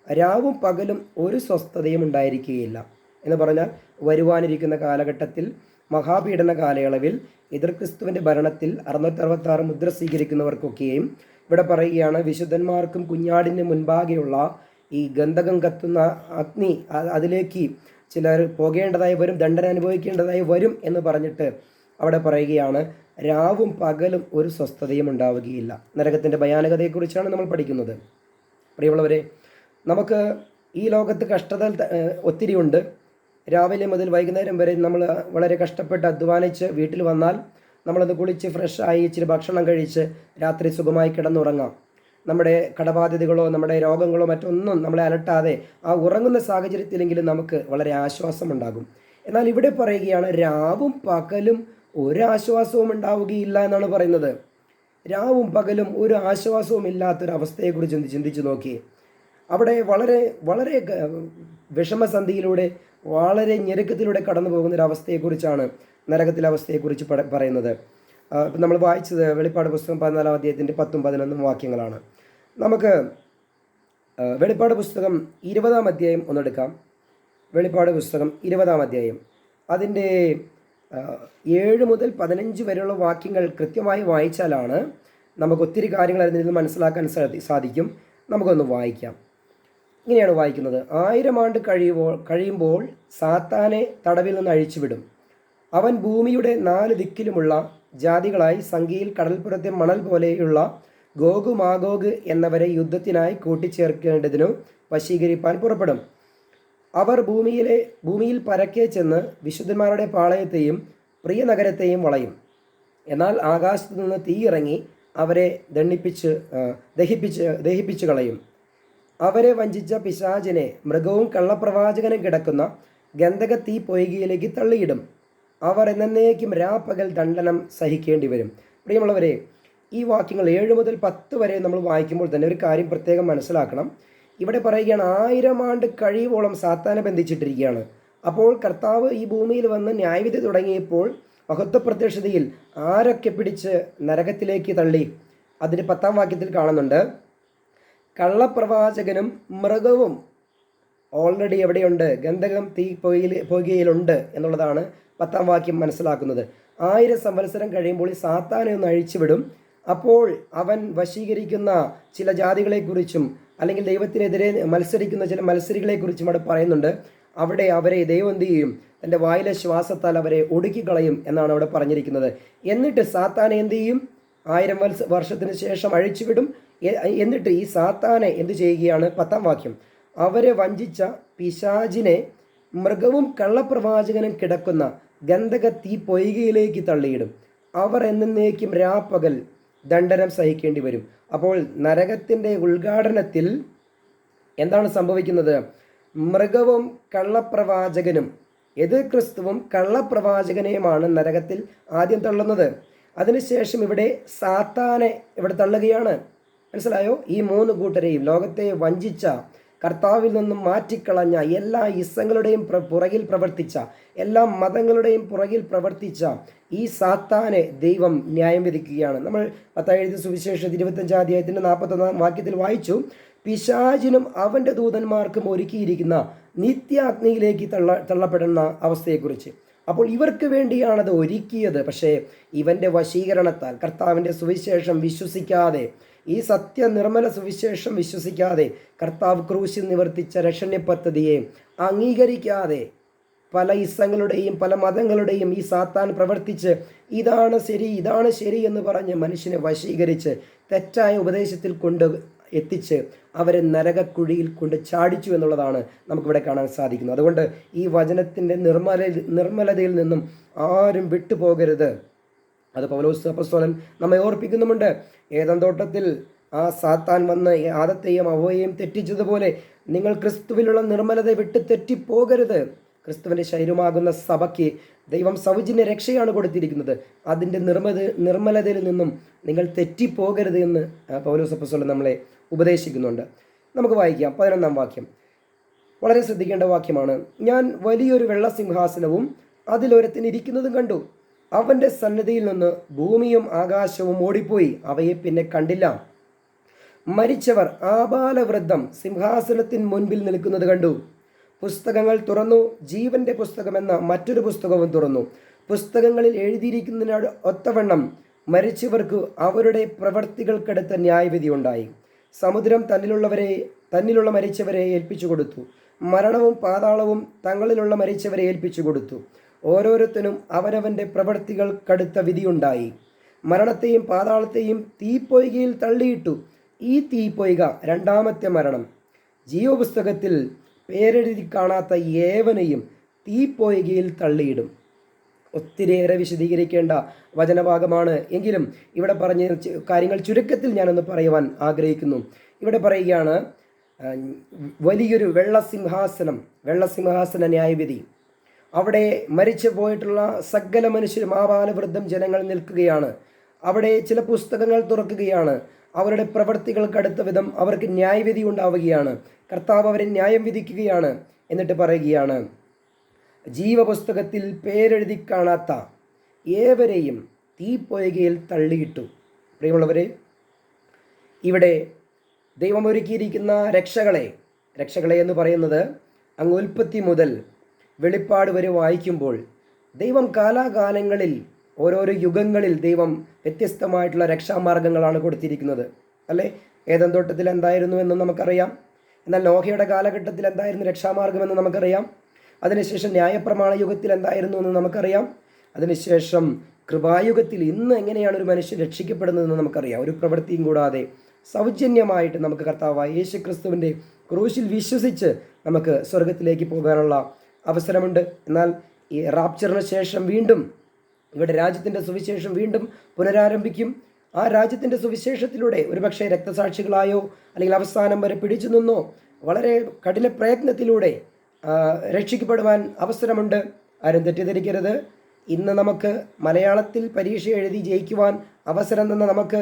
[SPEAKER 1] രാവും പകലും ഒരു സ്വസ്ഥതയും ഉണ്ടായിരിക്കുകയില്ല. എന്ന് പറഞ്ഞാൽ വരുവാനിരിക്കുന്ന കാലഘട്ടത്തിൽ, മഹാപീഡന കാലയളവിൽ, എതിർക്രിസ്തുവിൻ്റെ ഭരണത്തിൽ 666 മുദ്ര സ്വീകരിക്കുന്നവർക്കൊക്കെയും ഇവിടെ പറയുകയാണ്, വിശുദ്ധന്മാർക്കും കുഞ്ഞാടിന് മുൻപാകെയുള്ള ഈ ഗന്ധകം കത്തുന്ന അഗ്നി, അതിലേക്ക് ചിലർ പോകേണ്ടതായി വരും, ദണ്ഡന അനുഭവിക്കേണ്ടതായി വരും എന്ന് പറഞ്ഞിട്ട് അവിടെ പറയുകയാണ്, രാവും പകലും ഒരു സ്വസ്ഥതയും ഉണ്ടാവുകയില്ല. നരകത്തിൻ്റെ ഭയാനകതയെക്കുറിച്ചാണ് നമ്മൾ പഠിക്കുന്നത്. പ്രിയമുള്ളവരെ, നമുക്ക് ഈ ലോകത്ത് കഷ്ടത ഒത്തിരിയുണ്ട്. രാവിലെ മുതൽ വൈകുന്നേരം വരെ നമ്മൾ വളരെ കഷ്ടപ്പെട്ട് അധ്വാനിച്ച് വീട്ടിൽ വന്നാൽ നമ്മളത് കുളിച്ച് ഫ്രഷായി ഇച്ചിരി ഭക്ഷണം കഴിച്ച് രാത്രി സുഖമായി കിടന്നുറങ്ങാം. നമ്മുടെ കടബാധ്യതകളോ നമ്മുടെ രോഗങ്ങളോ മറ്റൊന്നും നമ്മളെ അലട്ടാതെ ആ ഉറങ്ങുന്ന സാഹചര്യത്തിലെങ്കിലും നമുക്ക് വളരെ ആശ്വാസമുണ്ടാകും. എന്നാൽ ഇവിടെ പറയുകയാണ്, രാവും പകലും ഒരു ആശ്വാസവും ഉണ്ടാവുകയില്ല എന്നാണ് പറയുന്നത്. രാവും പകലും ഒരു ആശ്വാസവും ഇല്ലാത്തൊരവസ്ഥയെക്കുറിച്ച് ചിന്തിച്ചു നോക്കി. അവിടെ വളരെ വളരെ വിഷമസന്ധിയിലൂടെ, വളരെ ഞെരുക്കത്തിലൂടെ കടന്നു പോകുന്നൊരവസ്ഥയെക്കുറിച്ചാണ്, നരകത്തിലെ അവസ്ഥയെക്കുറിച്ച് പറയുന്നത്. നമ്മൾ വായിച്ചത് വെളിപ്പാട് പുസ്തകം 14-ാം അധ്യായത്തിൻ്റെ 10-11 വാക്യങ്ങളാണ്. നമുക്ക് വെളിപ്പാട് പുസ്തകം 20-ാം അധ്യായം ഒന്നെടുക്കാം. വെളിപ്പാട് പുസ്തകം 20-ാം അധ്യായം അതിൻ്റെ 7 മുതൽ 15 വരെയുള്ള വാക്യങ്ങൾ കൃത്യമായി വായിച്ചാലാണ് നമുക്ക് ഒത്തിരി കാര്യങ്ങൾ അതിൽ നിന്ന് മനസ്സിലാക്കാൻ സാധിക്കും. നമുക്കൊന്ന് വായിക്കാം. ഇങ്ങനെയാണ് വായിക്കുന്നത്: 1000 ആണ്ട് കഴിയുമ്പോൾ സാത്താനെ തടവിൽ നിന്ന് അഴിച്ചുവിടും. അവൻ ഭൂമിയുടെ 4 ദിക്കിലുമുള്ള ജാതികളായി സംഖ്യയിൽ കടൽപ്പുറത്തെ മണൽ പോലെയുള്ള ഗോഗ് മാഗോഗ് എന്നവരെ യുദ്ധത്തിനായി കൂട്ടിച്ചേർക്കേണ്ടതിനു വശീകരിപ്പാൻ പുറപ്പെടും. അവർ ഭൂമിയിൽ പരക്കെ ചെന്ന് വിശുദ്ധന്മാരുടെ പാളയത്തെയും പ്രിയ നഗരത്തെയും വളയും. എന്നാൽ ആകാശത്തു നിന്ന് തീ ഇറങ്ങി അവരെ ദഹിപ്പിച്ച് കളയും. അവരെ വഞ്ചിച്ച പിശാചിനെ മൃഗവും കള്ളപ്രവാചകനും കിടക്കുന്ന ഗന്ധക തീ പൊയ്കയിലേക്ക് തള്ളിയിടും. അവർ എന്നേക്കും രാപ്പകൽ ദണ്ഡനം സഹിക്കേണ്ടി വരും. പ്രിയമുള്ളവരെ, ഈ വാക്യങ്ങൾ 7 മുതൽ 10 വരെ നമ്മൾ വായിക്കുമ്പോൾ തന്നെ ഒരു കാര്യം പ്രത്യേകം മനസ്സിലാക്കണം. ഇവിടെ പറയുകയാണ്, 1000 ആണ്ട് കഴിയുവോളം സാത്താനെ ബന്ധിച്ചിട്ടിരിക്കുകയാണ്. അപ്പോൾ കർത്താവ് ഈ ഭൂമിയിൽ വന്ന് ന്യായവിധി തുടങ്ങിയപ്പോൾ മഹത്വ പ്രത്യക്ഷതയിൽ ആരൊക്കെ പിടിച്ച് നരകത്തിലേക്ക് തള്ളി? അതിന് 10-ാം വാക്യത്തിൽ കാണുന്നുണ്ട്, കള്ളപ്രവാചകനും മൃഗവും ഓൾറെഡി എവിടെയുണ്ട്? ഗന്ധകം തീ പൊയ്കയിലുണ്ട് എന്നുള്ളതാണ് 10-ാം വാക്യം മനസ്സിലാക്കുന്നത്. 1000 സംവത്സരം കഴിയുമ്പോൾ ഈ സാത്താനെ ഒന്ന് അഴിച്ചുവിടും. അപ്പോൾ അവൻ വശീകരിക്കുന്ന ചില ജാതികളെക്കുറിച്ചും അല്ലെങ്കിൽ ദൈവത്തിനെതിരെ മത്സരിക്കുന്ന ചില മത്സരികളെക്കുറിച്ചും അവിടെ പറയുന്നുണ്ട്. അവിടെ അവരെ ദൈവം എന്ത് ചെയ്യും? തൻ്റെ വായിലെ ശ്വാസത്താൽ അവരെ ഒടുക്കിക്കളയും എന്നാണ് അവിടെ പറഞ്ഞിരിക്കുന്നത്. എന്നിട്ട് സാത്താനെ എന്ത് ചെയ്യും? 1000 വർഷത്തിന് ശേഷം അഴിച്ചുവിടും. എന്നിട്ട് ഈ സാത്താനെ എന്ത് ചെയ്യുകയാണ്? 10-ാം വാക്യം, അവരെ വഞ്ചിച്ച പിശാചിനെ മൃഗവും കള്ളപ്രവാചകനും കിടക്കുന്ന ഗന്ധക തീ പൊയ്കയിലേക്ക് തള്ളിയിടും. അവർ എന്നേക്കും രാപ്പകൽ ദണ്ഡനം സഹിക്കേണ്ടി വരും. അപ്പോൾ നരകത്തിൻ്റെ ഉദ്ഘാടനത്തിൽ എന്താണ് സംഭവിക്കുന്നത്? മൃഗവും കള്ളപ്രവാചകനും, എതിർ ക്രിസ്തുവും കള്ളപ്രവാചകനെയുമാണ് നരകത്തിൽ ആദ്യം തള്ളുന്നത്. അതിനുശേഷം ഇവിടെ സാത്താനെ ഇവിടെ തള്ളുകയാണ്. മനസ്സിലായോ? ഈ 3 കൂട്ടരെയും, ലോകത്തെ വഞ്ചിച്ച കർത്താവിൽ നിന്നും മാറ്റിക്കളഞ്ഞ, എല്ലാ ഇസങ്ങളുടെയും പുറകിൽ പ്രവർത്തിച്ച, എല്ലാ മതങ്ങളുടെയും പുറകിൽ പ്രവർത്തിച്ച ഈ സാത്താനെ ദൈവം ന്യായം വിധിക്കുകയാണ്. നമ്മൾ മത്തായി എഴുതിയ സുവിശേഷം 25 അധ്യായത്തിൻ്റെ 41 വാക്യത്തിൽ വായിച്ചു, പിശാചിനും അവൻ്റെ ദൂതന്മാർക്കും ഒരുക്കിയിരിക്കുന്ന നിത്യാഗ്നിയിലേക്ക് തള്ളപ്പെടുന്ന അവസ്ഥയെക്കുറിച്ച്. അപ്പോൾ ഇവർക്ക് വേണ്ടിയാണത് ഒരുക്കിയത്. പക്ഷേ ഇവൻ്റെ വശീകരണത്താൽ, കർത്താവിൻ്റെ സുവിശേഷം വിശ്വസിക്കാതെ, ഈ നിർമ്മല സുവിശേഷം വിശ്വസിക്കാതെ, കർത്താവ് ക്രൂശിൽ നിവർത്തിച്ച രക്ഷണ്യ പദ്ധതിയെ അംഗീകരിക്കാതെ പല ഇസങ്ങളുടെയും പല മതങ്ങളുടെയും ഈ സാത്താൻ പ്രവർത്തിച്ച് ഇതാണ് ശരി എന്ന് പറഞ്ഞ് മനുഷ്യനെ വശീകരിച്ച് തെറ്റായ ഉപദേശത്തിൽ കൊണ്ട് എത്തിച്ച് അവരെ നരകക്കുഴിയിൽ കൊണ്ട് ചാടിച്ചു എന്നുള്ളതാണ് നമുക്കിവിടെ കാണാൻ സാധിക്കുന്നത്. അതുകൊണ്ട് ഈ വചനത്തിൻ്റെ നിർമ്മലതയിൽ നിന്നും ആരും വിട്ടുപോകരുത്. അത് പൗലോസ് അപ്പോസ്തലൻ നമ്മെ ഓർപ്പിക്കുന്നുമുണ്ട്. ഏദൻ തോട്ടത്തിൽ ആ സാത്താൻ വന്ന് ആദത്തെയും ഹവ്വയെയും തെറ്റിച്ചതുപോലെ നിങ്ങൾ ക്രിസ്തുവിലുള്ള നിർമ്മലത വിട്ട് തെറ്റിപ്പോകരുത്. ക്രിസ്തുവിൻ്റെ ശരീരമാകുന്ന സഭയ്ക്ക് ദൈവം സൗജന്യ രക്ഷയാണ് കൊടുത്തിരിക്കുന്നത്. അതിൻ്റെ നിർമ്മലതയിൽ നിന്നും നിങ്ങൾ തെറ്റിപ്പോകരുത് എന്ന് പൗലോസ് അപ്പോസ്തലൻ നമ്മളെ ഉപദേശിക്കുന്നുണ്ട്. നമുക്ക് വായിക്കാം 11-ാം വാക്യം. വളരെ ശ്രദ്ധിക്കേണ്ട വാക്യമാണ്. ഞാൻ വലിയൊരു വെള്ള സിംഹാസനവും അതിലൊരുത്തിന് ഇരിക്കുന്നതും കണ്ടു. അവൻ്റെ സന്നിധിയിൽ നിന്ന് ഭൂമിയും ആകാശവും ഓടിപ്പോയി, അവയെ പിന്നെ കണ്ടില്ല. മരിച്ചവർ ആബാലവൃദ്ധം സിംഹാസനത്തിന് മുൻപിൽ നിൽക്കുന്നത് കണ്ടു. പുസ്തകങ്ങൾ തുറന്നു. ജീവന്റെ പുസ്തകമെന്ന മറ്റൊരു പുസ്തകവും തുറന്നു. പുസ്തകങ്ങളിൽ എഴുതിയിരിക്കുന്നതിനോട് ഒത്തവണ്ണം മരിച്ചവർക്ക് അവരുടെ പ്രവർത്തികൾക്കടുത്ത ന്യായവിധി ഉണ്ടായി. സമുദ്രം തന്നിലുള്ള മരിച്ചവരെ ഏൽപ്പിച്ചു കൊടുത്തു. മരണവും പാതാളവും തങ്ങളിലുള്ള മരിച്ചവരെ ഏൽപ്പിച്ചു കൊടുത്തു. ഓരോരുത്തരും അവനവൻ്റെ പ്രവർത്തികൾക്കടുത്ത വിധിയുണ്ടായി. മരണത്തെയും പാതാളത്തെയും തീപ്പൊയ്കയിൽ തള്ളിയിട്ടു. ഈ തീപ്പൊയ്ക രണ്ടാമത്തെ മരണം. ജീവപുസ്തകത്തിൽ പേരെഴുതി കാണാത്ത ഏവനെയും തീപ്പൊയ്കയിൽ തള്ളിയിടും. ഒത്തിരിയേറെ വിശദീകരിക്കേണ്ട വചനഭാഗമാണ്. എങ്കിലും ഇവിടെ പറഞ്ഞ കാര്യങ്ങൾ ചുരുക്കത്തിൽ ഞാനൊന്ന് പറയുവാൻ ആഗ്രഹിക്കുന്നു. ഇവിടെ പറയുകയാണ്, വലിയൊരു വെള്ളസിംഹാസന ന്യായവിധി. അവിടെ മരിച്ചു പോയിട്ടുള്ള സകല മനുഷ്യരും ആബാലവൃദ്ധം ജനങ്ങൾ നിൽക്കുകയാണ്. അവിടെ ചില പുസ്തകങ്ങൾ തുറക്കുകയാണ്. അവരുടെ പ്രവർത്തികൾക്കടുത്ത വിധം അവർക്ക് ന്യായവിധി ഉണ്ടാവുകയാണ്. കർത്താവ് അവരെ ന്യായം വിധിക്കുകയാണ്. എന്നിട്ട് പറയുകയാണ്, ജീവപുസ്തകത്തിൽ പേരെഴുതി കാണാത്ത ഏവരെയും തീപ്പൊയ്കയിൽ തള്ളിയിട്ടു. പ്രിയമുള്ളവരെ, ഇവിടെ ദൈവം ഒരുക്കിയിരിക്കുന്ന രക്ഷകളെ എന്ന് പറയുന്നത് അങ്ങ് ഉൽപ്പത്തി മുതൽ വെളിപ്പാട് വരെ വായിക്കുമ്പോൾ ദൈവം കാലാകാലങ്ങളിൽ ഓരോരോ യുഗങ്ങളിൽ ദൈവം വ്യത്യസ്തമായിട്ടുള്ള രക്ഷാമാർഗങ്ങളാണ് കൊടുത്തിരിക്കുന്നത്, അല്ലേ? ഏദൻ തോട്ടത്തിൽ എന്തായിരുന്നു എന്ന് നമുക്കറിയാം. എന്നാൽ നോഹയുടെ കാലഘട്ടത്തിൽ എന്തായിരുന്നു രക്ഷാമാർഗമെന്ന് നമുക്കറിയാം. അതിനുശേഷം ന്യായപ്രമാണ യുഗത്തിൽ എന്തായിരുന്നു എന്ന് നമുക്കറിയാം. അതിനുശേഷം കൃപായുഗത്തിൽ ഇന്ന് എങ്ങനെയാണ് ഒരു മനുഷ്യൻ രക്ഷിക്കപ്പെടുന്നതെന്ന് നമുക്കറിയാം. ഒരു പ്രവൃത്തിയും കൂടാതെ സൗജന്യമായിട്ട് നമുക്ക് കർത്താവായ യേശു ക്രിസ്തുവിൻ്റെ ക്രൂശിൽ വിശ്വസിച്ച് നമുക്ക് സ്വർഗത്തിലേക്ക് പോകാനുള്ള അവസരമുണ്ട്. എന്നാൽ ഈ റാപ്ചറിന് ശേഷം വീണ്ടും ഇവിടെ രാജ്യത്തിൻ്റെ സുവിശേഷം വീണ്ടും പുനരാരംഭിക്കും. ആ രാജ്യത്തിൻ്റെ സുവിശേഷത്തിലൂടെ ഒരുപക്ഷെ രക്തസാക്ഷികളായോ അല്ലെങ്കിൽ അവസാനം വരെ പിടിച്ചു നിന്നോ വളരെ കഠിന പ്രയത്നത്തിലൂടെ രക്ഷിക്കപ്പെടുവാൻ അവസരമുണ്ട്. ആരും തെറ്റിദ്ധരിക്കരുത്. ഇന്ന് നമുക്ക് മലയാളത്തിൽ പരീക്ഷ എഴുതി ജയിക്കുവാൻ അവസരം തന്ന നമുക്ക്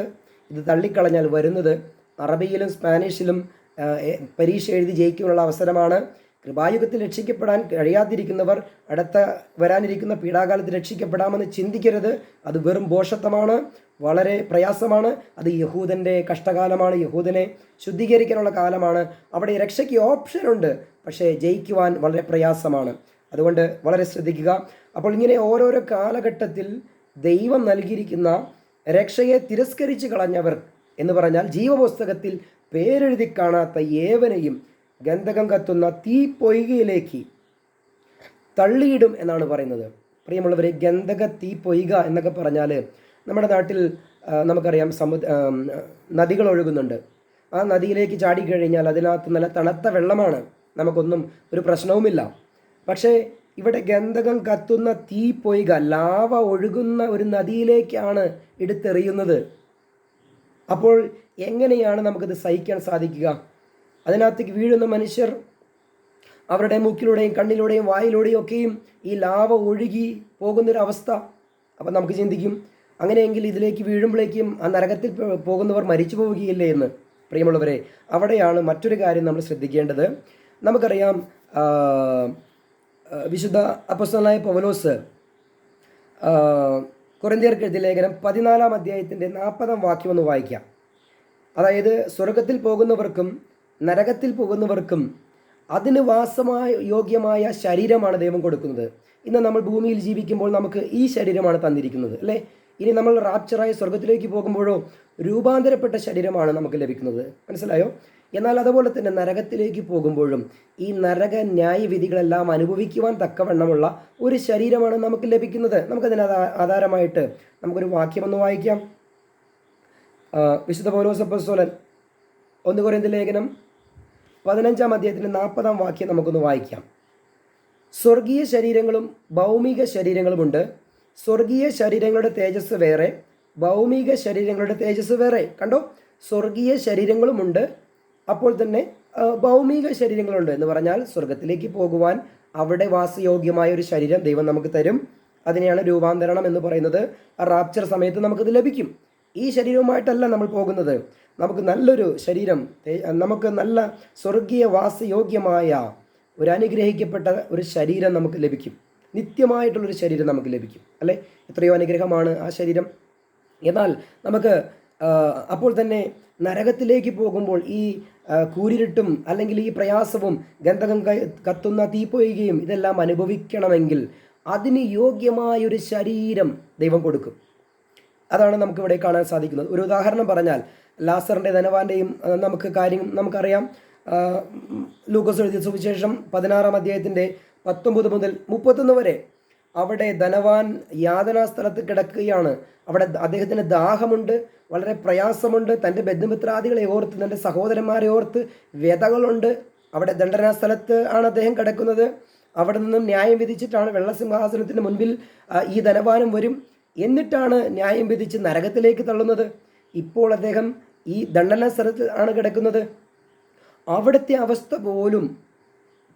[SPEAKER 1] ഇത് തള്ളിക്കളഞ്ഞാൽ വരുന്നത് അറബിയിലും സ്പാനിഷിലും പരീക്ഷ എഴുതി ജയിക്കാനുള്ള അവസരമാണ്. കൃപായുഗത്തിൽ രക്ഷിക്കപ്പെടാൻ കഴിയാതിരിക്കുന്നവർ വരാനിരിക്കുന്ന പീഡാകാലത്ത് രക്ഷിക്കപ്പെടാമെന്ന് ചിന്തിക്കരുത്. അത് വെറും ഭോഷത്വമാണ്, വളരെ പ്രയാസമാണ്. അത് യഹൂദൻ്റെ കഷ്ടകാലമാണ്, യഹൂദനെ ശുദ്ധീകരിക്കാനുള്ള കാലമാണ്. അവിടെ രക്ഷയ്ക്ക് ഓപ്ഷനുണ്ട്, പക്ഷേ ജയിക്കുവാൻ വളരെ പ്രയാസമാണ്. അതുകൊണ്ട് വളരെ ശ്രദ്ധിക്കുക. അപ്പോൾ ഇങ്ങനെ ഓരോരോ കാലഘട്ടത്തിൽ ദൈവം നൽകിയിരിക്കുന്ന രക്ഷയെ തിരസ്കരിച്ച് കളഞ്ഞവർ എന്ന് പറഞ്ഞാൽ ജീവപുസ്തകത്തിൽ പേരെഴുതി കാണാത്ത ഏവനെയും ഗന്ധകം കത്തുന്ന തീപ്പൊയ്കയിലേക്ക് തള്ളിയിടും എന്നാണ് പറയുന്നത്. പ്രിയമുള്ളവരെ, ഗന്ധക തീപ്പൊയ്ക എന്നൊക്കെ പറഞ്ഞാൽ നമ്മുടെ നാട്ടിൽ നമുക്കറിയാം നദികൾ ഒഴുകുന്നുണ്ട്. ആ നദിയിലേക്ക് ചാടിക്കഴിഞ്ഞാൽ അതിനകത്ത് നല്ല തണുത്ത വെള്ളമാണ്, നമുക്കൊന്നും ഒരു പ്രശ്നവുമില്ല. പക്ഷേ ഇവിടെ ഗന്ധകം കത്തുന്ന തീപ്പൊയ്ക, ലാവ ഒഴുകുന്ന ഒരു നദിയിലേക്കാണ് എടുത്തെറിയുന്നത്. അപ്പോൾ എങ്ങനെയാണ് നമുക്കിത് സഹിക്കാൻ സാധിക്കുക? അതിനകത്തേക്ക് വീഴുന്ന മനുഷ്യർ അവരുടെ മൂക്കിലൂടെയും കണ്ണിലൂടെയും വായിലൂടെയും ഒക്കെയും ഈ ലാവ ഒഴുകി പോകുന്നൊരവസ്ഥ. അപ്പം നമുക്ക് ചിന്തിക്കും, അങ്ങനെയെങ്കിൽ ഇതിലേക്ക് വീഴുമ്പോഴേക്കും ആ നരകത്തിൽ പോകുന്നവർ മരിച്ചു പോവുകയില്ലേ എന്ന്. പ്രിയമുള്ളവരെ, അവിടെയാണ് മറ്റൊരു കാര്യം നമ്മൾ ശ്രദ്ധിക്കേണ്ടത്. നമുക്കറിയാം, വിശുദ്ധ അപ്പോസ്തലനായ പൗലോസ് കൊരിന്ത്യർക്ക് എഴുതിയ ലേഖനം 14 അധ്യായത്തിൻ്റെ 40 വാക്യം ഒന്ന് വായിക്കാം. അതായത്, സ്വർഗത്തിൽ പോകുന്നവർക്കും നരകത്തിൽ പോകുന്നവർക്കും അതിന് വാസമായ യോഗ്യമായ ശരീരമാണ് ദൈവം കൊടുക്കുന്നത്. ഇന്ന് നമ്മൾ ഭൂമിയിൽ ജീവിക്കുമ്പോൾ നമുക്ക് ഈ ശരീരമാണ് തന്നിരിക്കുന്നത്, അല്ലേ? ഇനി നമ്മൾ റാപ്ചറായി സ്വർഗത്തിലേക്ക് പോകുമ്പോഴോ രൂപാന്തരപ്പെട്ട ശരീരമാണ് നമുക്ക് ലഭിക്കുന്നത്. മനസ്സിലായോ? എന്നാൽ അതുപോലെ തന്നെ നരകത്തിലേക്ക് പോകുമ്പോഴും ഈ നരക ന്യായവിധികളെല്ലാം അനുഭവിക്കുവാൻ തക്കവണ്ണമുള്ള ഒരു ശരീരമാണ് നമുക്ക് ലഭിക്കുന്നത്. നമുക്കതിന് ആധാരമായിട്ട് നമുക്കൊരു വാക്യമൊന്ന് വായിക്കാം. വിശുദ്ധ പൗലോസ് അപ്പോസ്തലൻ 1 കൊരിന്ത്യർ ലേഖനം 15 അധ്യായത്തിൻ്റെ 40 വാക്യം നമുക്കൊന്ന് വായിക്കാം. സ്വർഗീയ ശരീരങ്ങളും ഭൗമിക ശരീരങ്ങളുമുണ്ട്. സ്വർഗീയ ശരീരങ്ങളുടെ തേജസ് വേറെ, ഭൗമിക ശരീരങ്ങളുടെ തേജസ് വേറെ. കണ്ടോ? സ്വർഗീയ ശരീരങ്ങളുമുണ്ട്, അപ്പോൾ തന്നെ ഭൗമിക ശരീരങ്ങളുണ്ട്. എന്ന് പറഞ്ഞാൽ സ്വർഗത്തിലേക്ക് പോകുവാൻ അവിടെ വാസയോഗ്യമായ ഒരു ശരീരം ദൈവം നമുക്ക് തരും. അതിനെയാണ് രൂപാന്തരണം എന്ന് പറയുന്നത്. റാപ്ചർ സമയത്ത് നമുക്കത് ലഭിക്കും. ഈ ശരീരവുമായിട്ടല്ല നമ്മൾ പോകുന്നത്. നമുക്ക് നല്ലൊരു ശരീരം, നമുക്ക് നല്ല സ്വർഗീയ വാസയോഗ്യമായ ഒരു അനുഗ്രഹിക്കപ്പെട്ട ഒരു ശരീരം നമുക്ക് ലഭിക്കും. നിത്യമായിട്ടുള്ളൊരു ശരീരം നമുക്ക് ലഭിക്കും, അല്ലേ? എത്രയോ അനുഗ്രഹമാണ് ആ ശരീരം. എന്നാൽ നമുക്ക് അപ്പോൾ തന്നെ നരകത്തിലേക്ക് പോകുമ്പോൾ ഈ കൂരിരുട്ടും അല്ലെങ്കിൽ ഈ പ്രയാസവും ഗന്ധകം കത്തുന്ന തീപ്പൊയ്കയും ഇതെല്ലാം അനുഭവിക്കണമെങ്കിൽ അതിന് യോഗ്യമായൊരു ശരീരം ദൈവം കൊടുക്കും. അതാണ് നമുക്കിവിടെ കാണാൻ സാധിക്കുന്നത്. ഒരു ഉദാഹരണം പറഞ്ഞാൽ, ലാസറിൻ്റെ ധനവാന്റെയും നമുക്കറിയാം. ലൂക്കോസ് എഴുതിയ സുവിശേഷം 16 അധ്യായത്തിൻ്റെ 19 മുതൽ 31 വരെ അവിടെ ധനവാൻ യാതനാ സ്ഥലത്ത് കിടക്കുകയാണ്. അവിടെ അദ്ദേഹത്തിന് ദാഹമുണ്ട്, വളരെ പ്രയാസമുണ്ട്, തൻ്റെ ബന്ധുമിത്രാദികളെ ഓർത്ത്, തൻ്റെ സഹോദരന്മാരെ ഓർത്ത് വ്യതകളുണ്ട്. അവിടെ ദണ്ഡനാ സ്ഥലത്ത് ആണ് അദ്ദേഹം കിടക്കുന്നത്. അവിടെ നിന്നും ന്യായം വിധിച്ചിട്ടാണ് വെള്ളസിംഹാസനത്തിന് മുൻപിൽ ഈ ധനവാനും വരും. എന്നിട്ടാണ് ന്യായം വിധിച്ച് നരകത്തിലേക്ക് തള്ളുന്നത്. ഇപ്പോൾ അദ്ദേഹം ഈ ദണ്ഡനാ സ്ഥലത്ത് ആണ് കിടക്കുന്നത്. അവിടുത്തെ അവസ്ഥ പോലും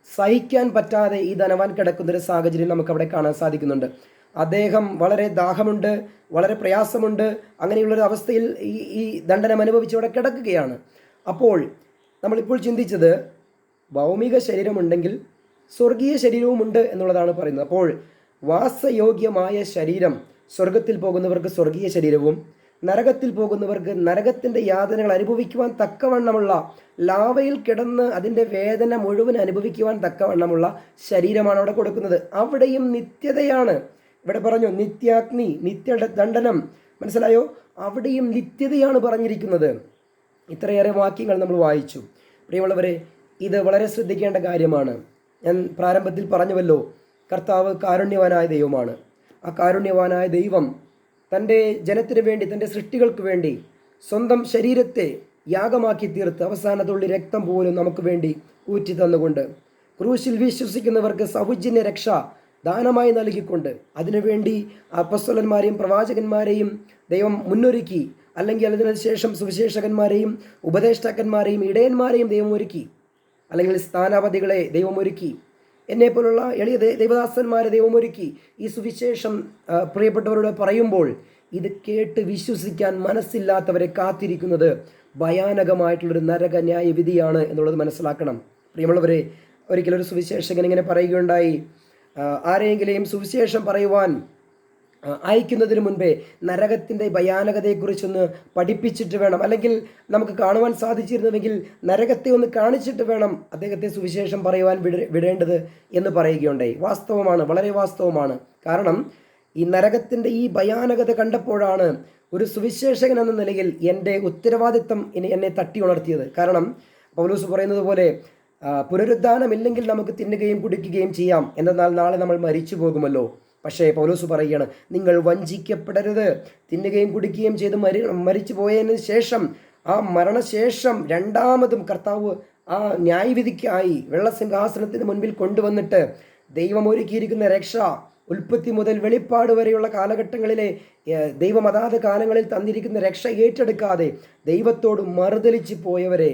[SPEAKER 1] സഹിക്കാൻ പറ്റാതെ ഈ ധനവാൻ കിടക്കുന്നൊരു സാഹചര്യം നമുക്കവിടെ കാണാൻ സാധിക്കുന്നുണ്ട്. അദ്ദേഹം വളരെ ദാഹമുണ്ട്, വളരെ പ്രയാസമുണ്ട്, അങ്ങനെയുള്ളൊരു അവസ്ഥയിൽ ഈ ദണ്ഡനം അനുഭവിച്ച് അവിടെ കിടക്കുകയാണ്. അപ്പോൾ നമ്മളിപ്പോൾ ചിന്തിച്ചത്, ഭൗമിക ശരീരമുണ്ടെങ്കിൽ സ്വർഗീയ ശരീരവുമുണ്ട് എന്നുള്ളതാണ് പറയുന്നത്. അപ്പോൾ വാസയോഗ്യമായ ശരീരം, സ്വർഗത്തിൽ പോകുന്നവർക്ക് സ്വർഗീയ ശരീരവും നരകത്തിൽ പോകുന്നവർക്ക് നരകത്തിൻ്റെ യാതനകൾ അനുഭവിക്കുവാൻ തക്കവണ്ണമുള്ള, ലാവയിൽ കിടന്ന് അതിൻ്റെ വേദന മുഴുവൻ അനുഭവിക്കുവാൻ തക്കവണ്ണമുള്ള ശരീരമാണ് അവിടെ കൊടുക്കുന്നത്. അവിടെയും നിത്യതയാണ്. ഇവിടെ പറഞ്ഞു നിത്യാഗ്നി, നിത്യദണ്ഡനം. മനസ്സിലായോ? അവിടെയും നിത്യതയാണ് പറഞ്ഞിരിക്കുന്നത്. ഇത്രയേറെ വാക്യങ്ങൾ നമ്മൾ വായിച്ചു. പ്രിയമുള്ളവരെ, ഇത് വളരെ ശ്രദ്ധിക്കേണ്ട കാര്യമാണ്. ഞാൻ പ്രാരംഭത്തിൽ പറഞ്ഞുവല്ലോ, കർത്താവ് കാരുണ്യവാനായ ദൈവമാണ്. ആ കാരുണ്യവാനായ ദൈവം തൻ്റെ ജനത്തിന് വേണ്ടി, തൻ്റെ സൃഷ്ടികൾക്ക് വേണ്ടി സ്വന്തം ശരീരത്തെ യാഗമാക്കി തീർത്ത് അവസാന തുള്ളി രക്തം പോലും നമുക്ക് വേണ്ടി ഊറ്റി തന്നുകൊണ്ട്, ക്രൂശിൽ വിശ്വസിക്കുന്നവർക്ക് സൗജന്യ രക്ഷ ദാനമായി നൽകിക്കൊണ്ട്, അതിനുവേണ്ടി അപ്പോസ്തലന്മാരെയും പ്രവാചകന്മാരെയും ദൈവം മുന്നൊരുക്കി. അല്ലെങ്കിൽ അതിനുശേഷം സുവിശേഷകന്മാരെയും ഉപദേഷ്ടാക്കന്മാരെയും ഇടയന്മാരെയും ദൈവം ഒരുക്കി. അല്ലെങ്കിൽ സ്ഥാനാപതികളെ ദൈവം ഒരുക്കി. എന്നെപ്പോലുള്ള എളിയ ദൈവദാസന്മാരെ ദൈവം ഒരുക്കി. ഈ സുവിശേഷം പ്രിയപ്പെട്ടവരോട് പറയുമ്പോൾ ഇത് കേട്ട് വിശ്വസിക്കാൻ മനസ്സില്ലാത്തവരെ കാത്തിരിക്കുന്നത് ഭയാനകമായിട്ടുള്ളൊരു നരക ന്യായ വിധിയാണ് എന്നുള്ളത് മനസ്സിലാക്കണം. പ്രിയമുള്ളവരെ, ഒരിക്കലൊരു സുവിശേഷകൻ ഇങ്ങനെ പറയുകയുണ്ടായി, ആരെയെങ്കിലും സുവിശേഷം പറയുവാൻ അയക്കുന്നതിന് മുൻപേ നരകത്തിൻ്റെ ഭയാനകതയെക്കുറിച്ചൊന്ന് പഠിപ്പിച്ചിട്ട് വേണം, അല്ലെങ്കിൽ നമുക്ക് കാണുവാൻ സാധിച്ചിരുന്നുവെങ്കിൽ നരകത്തെ ഒന്ന് കാണിച്ചിട്ട് വേണം അദ്ദേഹത്തെ സുവിശേഷം പറയുവാൻ വിടേണ്ടത് എന്ന് പറയുകയുണ്ടായി. വാസ്തവമാണ്, വളരെ വാസ്തവമാണ്. കാരണം ഈ നരകത്തിൻ്റെ ഈ ഭയാനകത കണ്ടപ്പോഴാണ് ഒരു സുവിശേഷകൻ എന്ന നിലയിൽ എൻ്റെ ഉത്തരവാദിത്തം എന്നെ തട്ടി ഉണർത്തിയത്. കാരണം പൗലോസ് പറയുന്നത് പോലെ, പുനരുദ്ധാനമില്ലെങ്കിൽ നമുക്ക് തിന്നുകയും കുടിക്കുകയും ചെയ്യാം, എന്നാൽ നാളെ നമ്മൾ മരിച്ചു പോകുമല്ലോ. പക്ഷേ പൗലോസ് പറയുകയാണ്, നിങ്ങൾ വഞ്ചിക്കപ്പെടരുത്. തിന്നുകയും കുടിക്കുകയും ചെയ്ത് മരിച്ചു പോയതിന് ശേഷം, ആ മരണശേഷം രണ്ടാമതും കർത്താവ് ആ ന്യായവിധിക്കായി വെള്ളസിംഹാസനത്തിന് മുൻപിൽ കൊണ്ടുവന്നിട്ട് ദൈവം ഒരുക്കിയിരിക്കുന്ന രക്ഷ, ഉൽപ്പത്തി മുതൽ വെളിപ്പാട് വരെയുള്ള കാലഘട്ടങ്ങളിലെ ദൈവം അതാത് കാലങ്ങളിൽ തന്നിരിക്കുന്ന രക്ഷ ഏറ്റെടുക്കാതെ ദൈവത്തോട് മറുതലിച്ച് പോയവരെ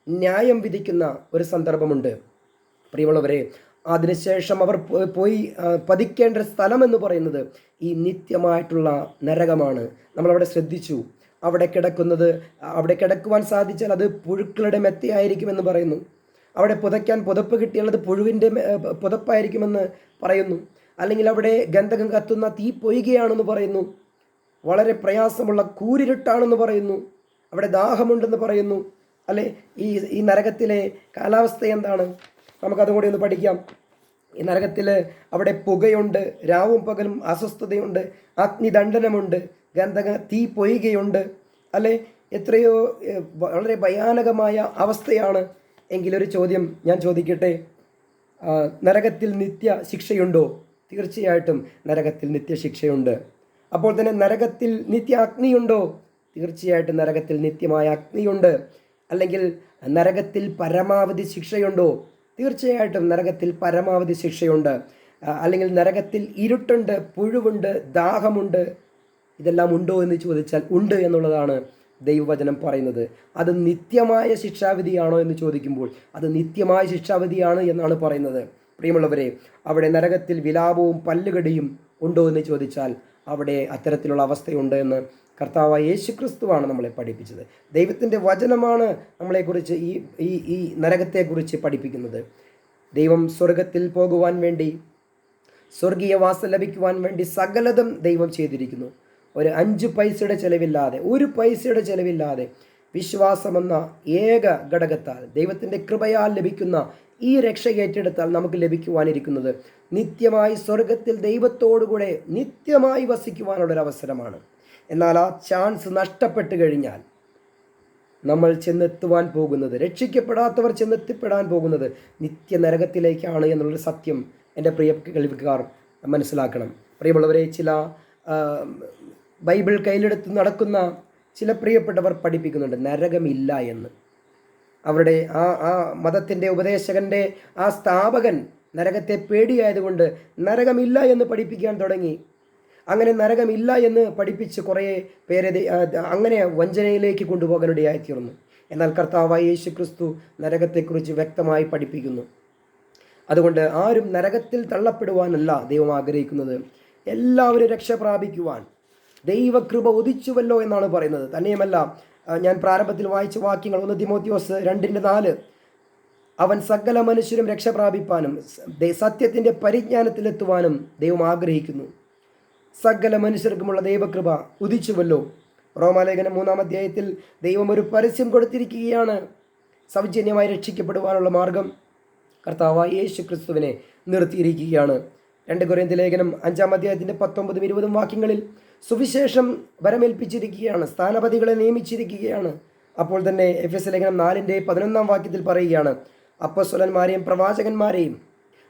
[SPEAKER 1] ന്യായം വിധിക്കുന്ന ഒരു സന്ദർഭമുണ്ട്. പ്രിയമുള്ളവരെ, അതിനുശേഷം അവർ പോയി പതിക്കേണ്ട സ്ഥലം എന്ന് പറയുന്നത് ഈ നിത്യമായിട്ടുള്ള നരകമാണ്. നമ്മളവിടെ ശ്രദ്ധിച്ചു. അവിടെ കിടക്കുവാൻ സാധിച്ചാൽ അത് പുഴുക്കളുടെ മെത്തയായിരിക്കുമെന്ന് പറയുന്നു. അവിടെ പുതയ്ക്കാൻ പുതപ്പ് കിട്ടിയാൽ അത് പുഴുവിൻ്റെ പുതപ്പായിരിക്കുമെന്ന് പറയുന്നു. അല്ലെങ്കിൽ അവിടെ ഗന്ധകം കത്തുന്ന തീ പൊയ്കയാണെന്ന് പറയുന്നു. വളരെ പ്രയാസമുള്ള കൂരിരുട്ടാണെന്ന് പറയുന്നു. അവിടെ ദാഹമുണ്ടെന്ന് പറയുന്നു. അല്ലെ, ഈ നരകത്തിലെ കാലാവസ്ഥ എന്താണ്? നമുക്കതുകൂടി ഒന്ന് പഠിക്കാം. ഈ നരകത്തിൽ അവിടെ പുകയുണ്ട്, രാവും പകലും അസ്വസ്ഥതയുണ്ട്, അഗ്നിദണ്ഡനമുണ്ട്, ഗന്ധക തീ പൊയ്കയുണ്ട്. അല്ലെ, എത്രയോ വളരെ ഭയാനകമായ അവസ്ഥയാണ്. എങ്കിലൊരു ചോദ്യം ഞാൻ ചോദിക്കട്ടെ, നരകത്തിൽ നിത്യ ശിക്ഷയുണ്ടോ? തീർച്ചയായിട്ടും നരകത്തിൽ നിത്യശിക്ഷയുണ്ട്. അപ്പോൾ തന്നെ നരകത്തിൽ നിത്യ അഗ്നിയുണ്ടോ? തീർച്ചയായിട്ടും നരകത്തിൽ നിത്യമായ അഗ്നിയുണ്ട്. അല്ലെങ്കിൽ നരകത്തിൽ പരമാവധി ശിക്ഷയുണ്ടോ? തീർച്ചയായിട്ടും നരകത്തിൽ പരമാവധി ശിക്ഷയുണ്ട്. അല്ലെങ്കിൽ നരകത്തിൽ ഇരുട്ടുണ്ട്, പുഴുവുണ്ട്, ദാഹമുണ്ട്. ഇതെല്ലാം ഉണ്ടോ എന്ന് ചോദിച്ചാൽ ഉണ്ട് എന്നുള്ളതാണ് ദൈവവചനം പറയുന്നത്. അത് നിത്യമായ ശിക്ഷാവിധിയാണോ എന്ന് ചോദിക്കുമ്പോൾ അത് നിത്യമായ ശിക്ഷാവിധിയാണ് എന്നാണ് പറയുന്നത്. പ്രിയമുള്ളവരെ, അവിടെ നരകത്തിൽ വിലാപവും പല്ലുകടിയും ഉണ്ടോ എന്ന് ചോദിച്ചാൽ അവിടെ അത്തരത്തിലുള്ള അവസ്ഥയുണ്ട് എന്ന് കർത്താവായ യേശുക്രിസ്തുവാണ് നമ്മളെ പഠിപ്പിച്ചത്. ദൈവത്തിൻ്റെ വചനമാണ് നമ്മളെക്കുറിച്ച് ഈ നരകത്തെക്കുറിച്ച് പഠിപ്പിക്കുന്നത്. ദൈവം സ്വർഗത്തിൽ പോകുവാൻ വേണ്ടി, സ്വർഗീയ വാസം ലഭിക്കുവാൻ വേണ്ടി സകലതും ദൈവം ചെയ്തിരിക്കുന്നു. ഒരു 5 പൈസയുടെ ചിലവില്ലാതെ, 1 പൈസയുടെ ചിലവില്ലാതെ വിശ്വാസമെന്ന ഏക ഘടകത്താൽ ദൈവത്തിൻ്റെ കൃപയാൽ ലഭിക്കുന്ന ഈ രക്ഷ ഏറ്റെടുത്താൽ നമുക്ക് ലഭിക്കുവാനിരിക്കുന്നത് നിത്യമായി സ്വർഗത്തിൽ ദൈവത്തോടുകൂടെ നിത്യമായി വസിക്കുവാനുള്ളൊരവസരമാണ്. എന്നാൽ ആ ചാൻസ് നഷ്ടപ്പെട്ട് കഴിഞ്ഞാൽ നമ്മൾ ചെന്നെത്തുവാൻ പോകുന്നത്, രക്ഷിക്കപ്പെടാത്തവർ ചെന്നെത്തിപ്പെടാൻ പോകുന്നത് നിത്യനരകത്തിലേക്കാണ് എന്നുള്ളൊരു സത്യം എൻ്റെ പ്രിയ കേൾവിക്കാർ മനസ്സിലാക്കണം. പ്രിയമുള്ളവരെ, ചില ബൈബിൾ കയ്യിലെടുത്ത് നടക്കുന്ന ചില പ്രിയപ്പെട്ടവർ പഠിപ്പിക്കുന്നുണ്ട് നരകമില്ല എന്ന്. അവരുടെ ആ മതത്തിൻ്റെ ഉപദേശകൻ്റെ ആ സ്ഥാപകൻ നരകത്തെ പേടിയായതുകൊണ്ട് നരകമില്ല എന്ന് പഠിപ്പിക്കാൻ തുടങ്ങി. അങ്ങനെ നരകമില്ല എന്ന് പഠിപ്പിച്ച് കുറേ പേരെ അങ്ങനെ വഞ്ചനയിലേക്ക് കൊണ്ടുപോകാനിടയായിത്തീർന്നു. എന്നാൽ കർത്താവായ യേശുക്രിസ്തു നരകത്തെക്കുറിച്ച് വ്യക്തമായി പഠിപ്പിക്കുന്നു. അതുകൊണ്ട് ആരും നരകത്തിൽ തള്ളപ്പെടുവാനല്ല ദൈവം ആഗ്രഹിക്കുന്നത്, എല്ലാവരും രക്ഷ പ്രാപിക്കുവാൻ ദൈവകൃപ ഉദിച്ചുവല്ലോ എന്നാണ് പറയുന്നത്. തന്നെയുമല്ല, ഞാൻ പ്രാരംഭത്തിൽ വായിച്ച വാക്യങ്ങൾ 1 തിമോത്തിയോസ് 2:4, അവൻ സകല മനുഷ്യരും രക്ഷ പ്രാപിപ്പാനും സത്യത്തിൻ്റെ പരിജ്ഞാനത്തിലെത്തുവാനും ദൈവം ആഗ്രഹിക്കുന്നു. സകല മനുഷ്യർക്കുമുള്ള ദൈവകൃപ ഉദിച്ചുവല്ലോ. റോമാലേഖനം 3-ാം അധ്യായത്തിൽ ദൈവം ഒരു പരസ്യം കൊടുത്തിരിക്കുകയാണ്. സൗജന്യമായി രക്ഷിക്കപ്പെടുവാനുള്ള മാർഗം കർത്താവായ യേശു ക്രിസ്തുവിനെ നിർത്തിയിരിക്കുകയാണ്. 2 കൊരിന്ത്യർ ലേഖനം 5-ാം അധ്യായത്തിൻ്റെ 19-20 വാക്യങ്ങളിൽ സുവിശേഷം വരമേൽപ്പിച്ചിരിക്കുകയാണ്, സ്ഥാനപതികളെ നിയമിച്ചിരിക്കുകയാണ്. അപ്പോൾ തന്നെ എഫെസ്യ ലേഖനം 4-11 വാക്യത്തിൽ പറയുകയാണ്, അപ്പോസ്തലന്മാരെയും പ്രവാചകന്മാരെയും,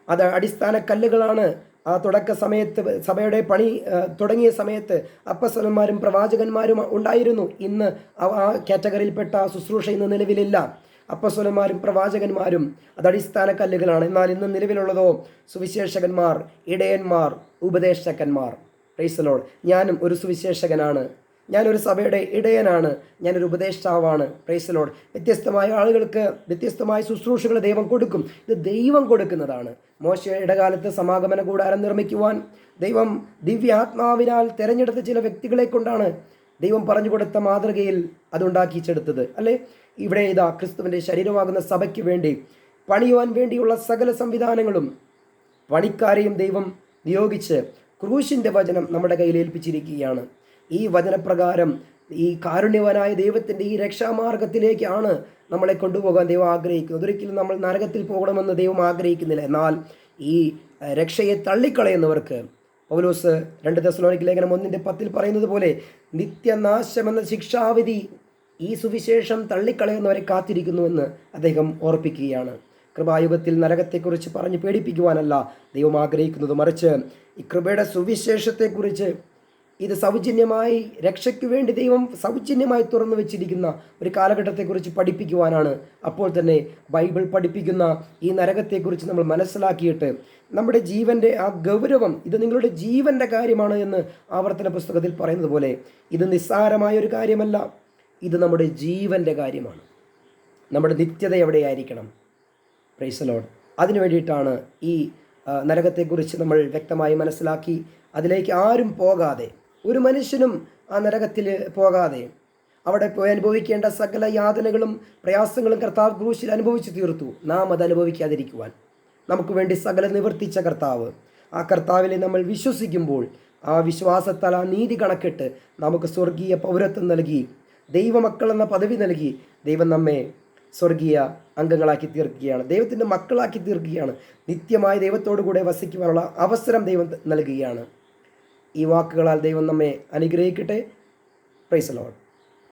[SPEAKER 1] അത് അടിസ്ഥാന കല്ലുകളാണ്. ആ തുടക്ക സമയത്ത് സഭയുടെ പണി തുടങ്ങിയ സമയത്ത് അപ്പോസ്തലന്മാരും പ്രവാചകന്മാരും ഉണ്ടായിരുന്നു. ഇന്ന് ആ കാറ്റഗറിയിൽപ്പെട്ട ശുശ്രൂഷ ഇന്ന് നിലവിലില്ല. അപ്പോസ്തലന്മാരും പ്രവാചകന്മാരും അത് അടിസ്ഥാന കല്ലുകളാണ്. എന്നാൽ ഇന്ന് നിലവിലുള്ളതോ സുവിശേഷകന്മാർ, ഇടയന്മാർ, ഉപദേശകന്മാർ. Praise the Lord. ഞാനും ഒരു സുവിശേഷകനാണ്, ഞാനൊരു സഭയുടെ ഇടയനാണ്, ഞാനൊരു ഉപദേഷ്ടാവാണ്. Price the Lord. വ്യത്യസ്തമായ ആളുകൾക്ക് വ്യത്യസ്തമായ ശുശ്രൂഷകൾ ദൈവം കൊടുക്കും. ഇത് ദൈവം കൊടുക്കുന്നതാണ്. മോശയുടെ കാലത്ത് സമാഗമന കൂടാരം നിർമ്മിക്കുവാൻ ദൈവം ദിവ്യാത്മാവിനാൽ തിരഞ്ഞെടുത്ത ചില വ്യക്തികളെ കൊണ്ടാണ് ദൈവം പറഞ്ഞു കൊടുത്ത മാതൃകയിൽ അതുണ്ടാക്കിച്ചെടുത്തത്. അല്ലേ, ഇവിടെ ഇതാ ക്രിസ്തുവിൻ്റെ ശരീരമാകുന്ന സഭയ്ക്ക് വേണ്ടി പണിയുവാൻ വേണ്ടിയുള്ള സകല സംവിധാനങ്ങളും പണിക്കാരെയും ദൈവം നിയോഗിച്ച് ക്രൂശിൻ്റെ വചനം നമ്മുടെ കയ്യിൽ ഏൽപ്പിച്ചിരിക്കുകയാണ്. ഈ വചനപ്രകാരം ഈ കാരുണ്യവാനായ ദൈവത്തിൻ്റെ ഈ രക്ഷാമാർഗത്തിലേക്കാണ് നമ്മളെ കൊണ്ടുപോകാൻ ദൈവം ആഗ്രഹിക്കുന്നത്. ഒരിക്കലും നമ്മൾ നരകത്തിൽ പോകണമെന്ന് ദൈവം ആഗ്രഹിക്കുന്നില്ല. എന്നാൽ ഈ രക്ഷയെ തള്ളിക്കളയുന്നവർക്ക് പൗലോസ് 2 തെസ്സലോനിക്ക ലേഖനം 1:10 പറയുന്നത് പോലെ നിത്യനാശമെന്ന ശിക്ഷാവിധി ഈ സുവിശേഷം തള്ളിക്കളയുന്നവരെ കാത്തിരിക്കുന്നുവെന്ന് അദ്ദേഹം ഓർപ്പിക്കുകയാണ്. കൃപായുഗത്തിൽ നരകത്തെക്കുറിച്ച് പറഞ്ഞ് പേടിപ്പിക്കുവാനല്ല ദൈവം ആഗ്രഹിക്കുന്നത്, മറിച്ച് ഈ കൃപയുടെ സുവിശേഷത്തെക്കുറിച്ച് ഇത് സൗജന്യമായി രക്ഷയ്ക്ക് വേണ്ടി ദൈവം സൗജന്യമായി തുറന്നു വെച്ചിരിക്കുന്ന ഒരു കാലഘട്ടത്തെക്കുറിച്ച് പഠിപ്പിക്കുവാനാണ്. അപ്പോൾ തന്നെ ബൈബിൾ പഠിപ്പിക്കുന്ന ഈ നരകത്തെക്കുറിച്ച് നമ്മൾ മനസ്സിലാക്കിയിട്ട് നമ്മുടെ ജീവൻ്റെ ആ ഗൗരവം, ഇത് നിങ്ങളുടെ ജീവൻ്റെ കാര്യമാണ് എന്ന് ആവർത്തന പുസ്തകത്തിൽ പറയുന്നത് പോലെ ഇത് നിസ്സാരമായൊരു കാര്യമല്ല, ഇത് നമ്മുടെ ജീവൻ്റെ കാര്യമാണ്. നമ്മുടെ നിത്യത എവിടെയായിരിക്കണം? Price the Lord. അതിനു വേണ്ടിയിട്ടാണ് ഈ നരകത്തെക്കുറിച്ച് നമ്മൾ വ്യക്തമായി മനസ്സിലാക്കി അതിലേക്ക് ആരും പോകാതെ, ഒരു മനുഷ്യനും ആ നരകത്തിൽ പോകാതെ അവിടെ പോയി അനുഭവിക്കേണ്ട സകല യാതനകളും പ്രയാസങ്ങളും കർത്താവ് ക്രൂശിൽ അനുഭവിച്ചു തീർത്തു. നാം അത് അനുഭവിക്കാതിരിക്കുവാൻ നമുക്ക് വേണ്ടി സകല നിവർത്തിച്ച കർത്താവ്, ആ കർത്താവിനെ നമ്മൾ വിശ്വസിക്കുമ്പോൾ ആ വിശ്വാസത്താൽ ആ നീതി കണക്കിട്ട് നമുക്ക് സ്വർഗീയ പൗരത്വം നൽകി, ദൈവമക്കൾ എന്ന പദവി നൽകി ദൈവം നമ്മെ സ്വർഗീയ അംഗങ്ങളാക്കി തീർക്കുകയാണ്, ദൈവത്തിൻ്റെ മക്കളാക്കി തീർക്കുകയാണ്. നിത്യമായി ദൈവത്തോടു കൂടെ വസിക്കുവാനുള്ള അവസരം ദൈവം നൽകുകയാണ്. ഈ വാക്കുകളാൽ ദൈവം നമ്മെ അനുഗ്രഹിക്കട്ടെ. Price the Lord.